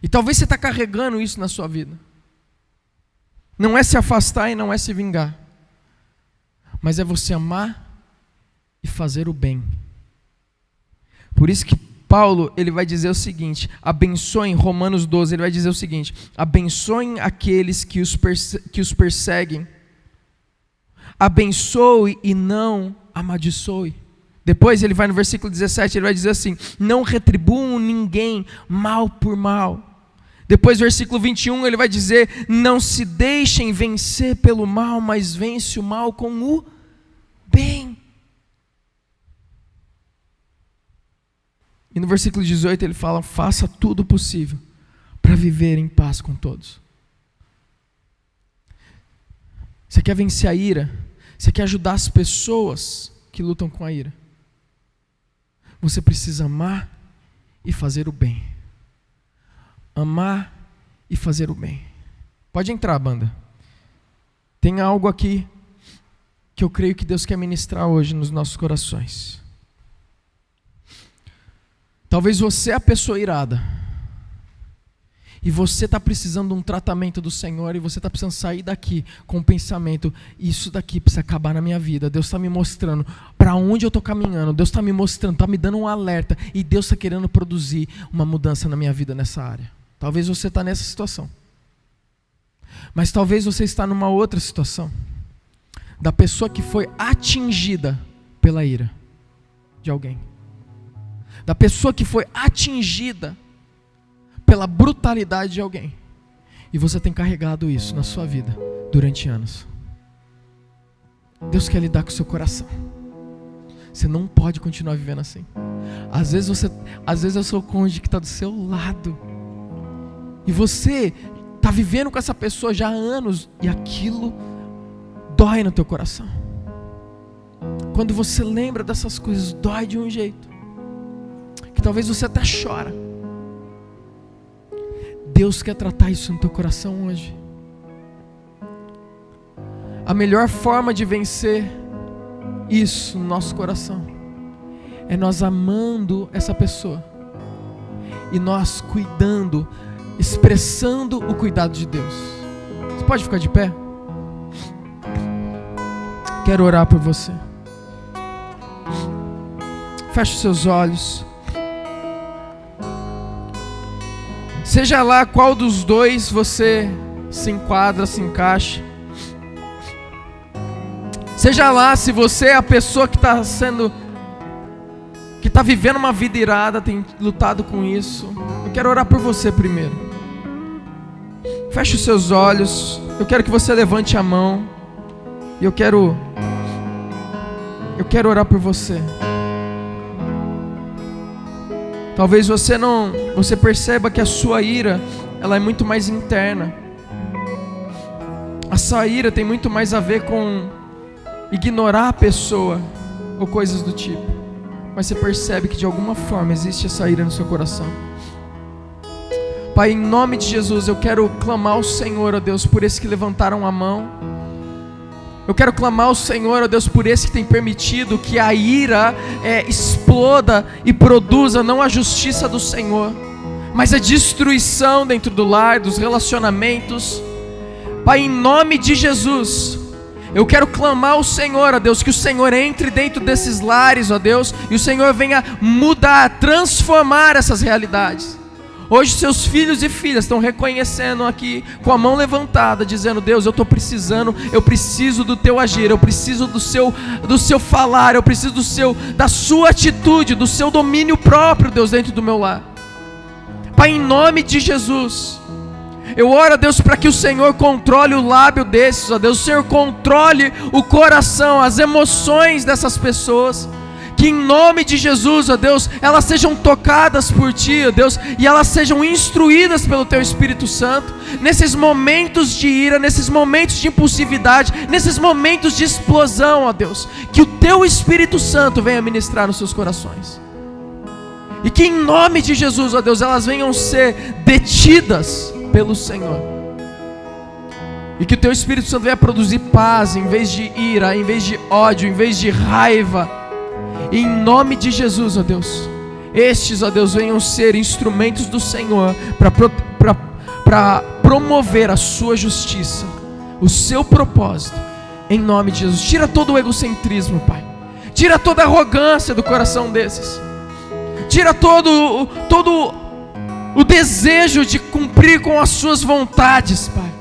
e talvez você está carregando isso na sua vida. Não é se afastar e não é se vingar, mas é você amar e fazer o bem. Por isso que Paulo, ele vai dizer o seguinte, abençoem, Romanos 12, ele vai dizer o seguinte: abençoem aqueles que os perseguem, abençoe e não amaldiçoe. Depois ele vai no versículo 17, ele vai dizer assim: não retribuam ninguém mal por mal. Depois, versículo 21, ele vai dizer: não se deixem vencer pelo mal, mas vence o mal com o bem. E no versículo 18 ele fala: faça tudo possível para viver em paz com todos. Você quer vencer a ira? Você quer ajudar as pessoas que lutam com a ira? Você precisa amar e fazer o bem. Amar e fazer o bem. Pode entrar, banda. Tem algo aqui que eu creio que Deus quer ministrar hoje nos nossos corações. Talvez você é a pessoa irada. E você está precisando de um tratamento do Senhor, e você está precisando sair daqui com o pensamento: isso daqui precisa acabar na minha vida. Deus está me mostrando para onde eu estou caminhando. Deus está me mostrando, está me dando um alerta, e Deus está querendo produzir uma mudança na minha vida nessa área. Talvez você está nessa situação. Mas talvez você está numa outra situação, da pessoa que foi atingida pela ira de alguém. Da pessoa que foi atingida pela brutalidade de alguém. E você tem carregado isso na sua vida durante anos. Deus quer lidar com o seu coração. Você não pode continuar vivendo assim. Às vezes é o seu cônjuge que está do seu lado. E você está vivendo com essa pessoa já há anos. E aquilo dói no teu coração. Quando você lembra dessas coisas, dói de um jeito que talvez você até chora. Deus quer tratar isso no teu coração hoje. A melhor forma de vencer isso no nosso coração é nós amando essa pessoa e nós cuidando, expressando o cuidado de Deus. Você pode ficar de pé? Quero orar por você. Feche os seus olhos. Seja lá qual dos dois você se enquadra, se encaixa. Seja lá se você é a pessoa que está vivendo uma vida irada, tem lutado com isso. Eu quero orar por você primeiro. Feche os seus olhos. Eu quero que você levante a mão. E eu quero orar por você. Talvez você perceba que a sua ira, ela é muito mais interna. A sua ira tem muito mais a ver com ignorar a pessoa ou coisas do tipo. Mas você percebe que de alguma forma existe essa ira no seu coração. Pai, em nome de Jesus, eu quero clamar ao Senhor, ó Deus, por esses que levantaram a mão. Eu quero clamar ao Senhor, ó Deus, por esse que tem permitido que a ira exploda e produza não a justiça do Senhor, mas a destruição dentro do lar, dos relacionamentos. Pai, em nome de Jesus, eu quero clamar ao Senhor, ó Deus, que o Senhor entre dentro desses lares, ó Deus, e o Senhor venha mudar, transformar essas realidades. Hoje seus filhos e filhas estão reconhecendo aqui, com a mão levantada, dizendo: Deus, eu preciso do teu agir, eu preciso do seu falar, eu preciso da sua atitude, do seu domínio próprio, Deus, dentro do meu lar. Pai, em nome de Jesus, eu oro, Deus, para que o Senhor controle o lábio desses, ó Deus, o Senhor controle o coração, as emoções dessas pessoas. Que em nome de Jesus, ó Deus, elas sejam tocadas por Ti, ó Deus, e elas sejam instruídas pelo Teu Espírito Santo, nesses momentos de ira, nesses momentos de impulsividade, nesses momentos de explosão, ó Deus, que o Teu Espírito Santo venha ministrar nos seus corações, e que em nome de Jesus, ó Deus, elas venham ser detidas pelo Senhor, e que o Teu Espírito Santo venha produzir paz, em vez de ira, em vez de ódio, em vez de raiva. Em nome de Jesus, ó Deus, estes, ó Deus, venham ser instrumentos do Senhor para promover a sua justiça, o seu propósito, em nome de Jesus. Tira todo o egocentrismo, Pai. Tira toda a arrogância do coração desses. Tira todo o desejo de cumprir com as suas vontades, Pai.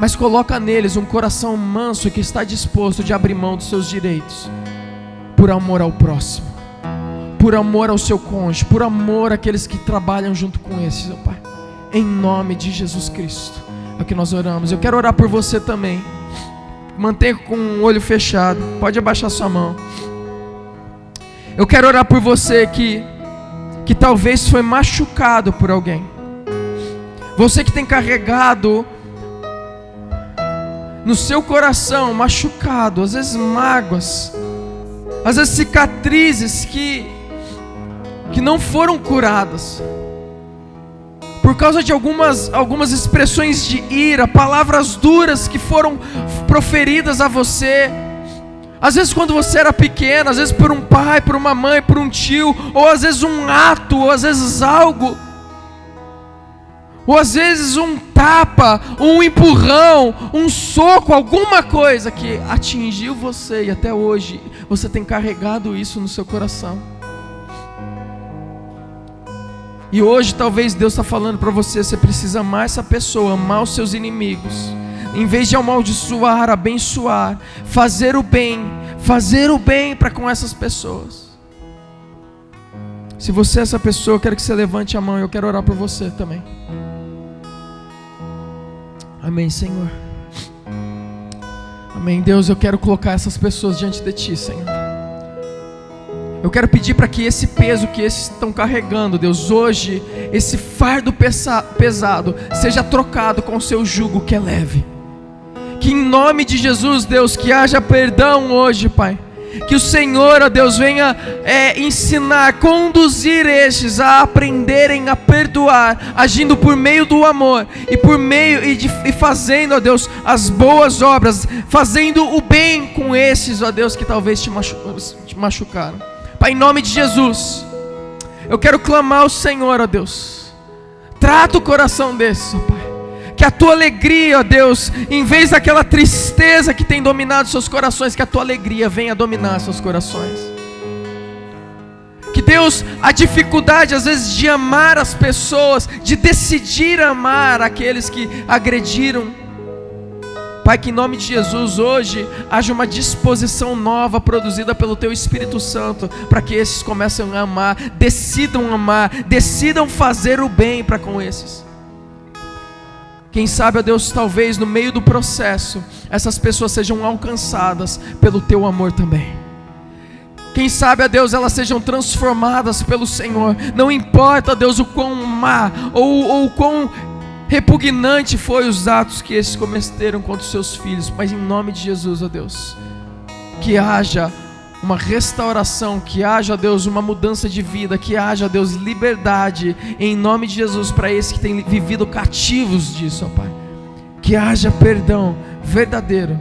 Mas coloca neles um coração manso que está disposto de abrir mão dos seus direitos, por amor ao próximo, por amor ao seu cônjuge, por amor àqueles que trabalham junto com esses, ó Pai. Em nome de Jesus Cristo é o que nós oramos. Eu quero orar por você também. Mantenha com o olho fechado, pode abaixar sua mão. Eu quero orar por você que talvez foi machucado por alguém. Você que tem carregado no seu coração machucado, às vezes mágoas, às vezes cicatrizes que não foram curadas, por causa de algumas expressões de ira, palavras duras que foram proferidas a você, às vezes quando você era pequeno, às vezes por um pai, por uma mãe, por um tio, ou às vezes um ato, ou às vezes algo, ou às vezes um tapa, um empurrão, um soco, alguma coisa que atingiu você, e até hoje você tem carregado isso no seu coração. E hoje talvez Deus está falando para você, você precisa amar essa pessoa, amar os seus inimigos, em vez de amaldiçoar, abençoar, fazer o bem para com essas pessoas. Se você é essa pessoa, eu quero que você levante a mão, eu quero orar por você também. Amém, Senhor. Amém, Deus, eu quero colocar essas pessoas diante de Ti, Senhor. Eu quero pedir para que esse peso que esses estão carregando, Deus, hoje, esse fardo pesado, seja trocado com o seu jugo que é leve. Que em nome de Jesus, Deus, que haja perdão hoje, Pai. Que o Senhor, ó Deus, venha ensinar, conduzir estes a aprenderem a perdoar, agindo por meio do amor e fazendo, ó Deus, as boas obras, fazendo o bem com esses, ó Deus, que talvez te machucaram. Pai, em nome de Jesus, eu quero clamar ao Senhor, ó Deus, trata o coração desses, ó Pai. Que a tua alegria, ó Deus, em vez daquela tristeza que tem dominado seus corações, que a tua alegria venha dominar seus corações. Que Deus, a dificuldade às vezes de amar as pessoas, de decidir amar aqueles que agrediram, Pai, que em nome de Jesus hoje haja uma disposição nova produzida pelo Teu Espírito Santo, para que esses comecem a amar, decidam fazer o bem para com esses. Quem sabe, ó Deus, talvez no meio do processo, essas pessoas sejam alcançadas pelo Teu amor também. Quem sabe, ó Deus, elas sejam transformadas pelo Senhor. Não importa, ó Deus, o quão má ou o quão repugnante foi os atos que esses cometeram contra os seus filhos, mas em nome de Jesus, ó Deus, que haja uma restauração, que haja, ó Deus, uma mudança de vida, que haja, ó Deus, liberdade, em nome de Jesus, para esses que têm vivido cativos disso, ó Pai. Que haja perdão verdadeiro,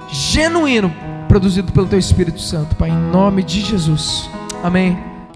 genuíno, produzido pelo Teu Espírito Santo, Pai, em nome de Jesus. Amém.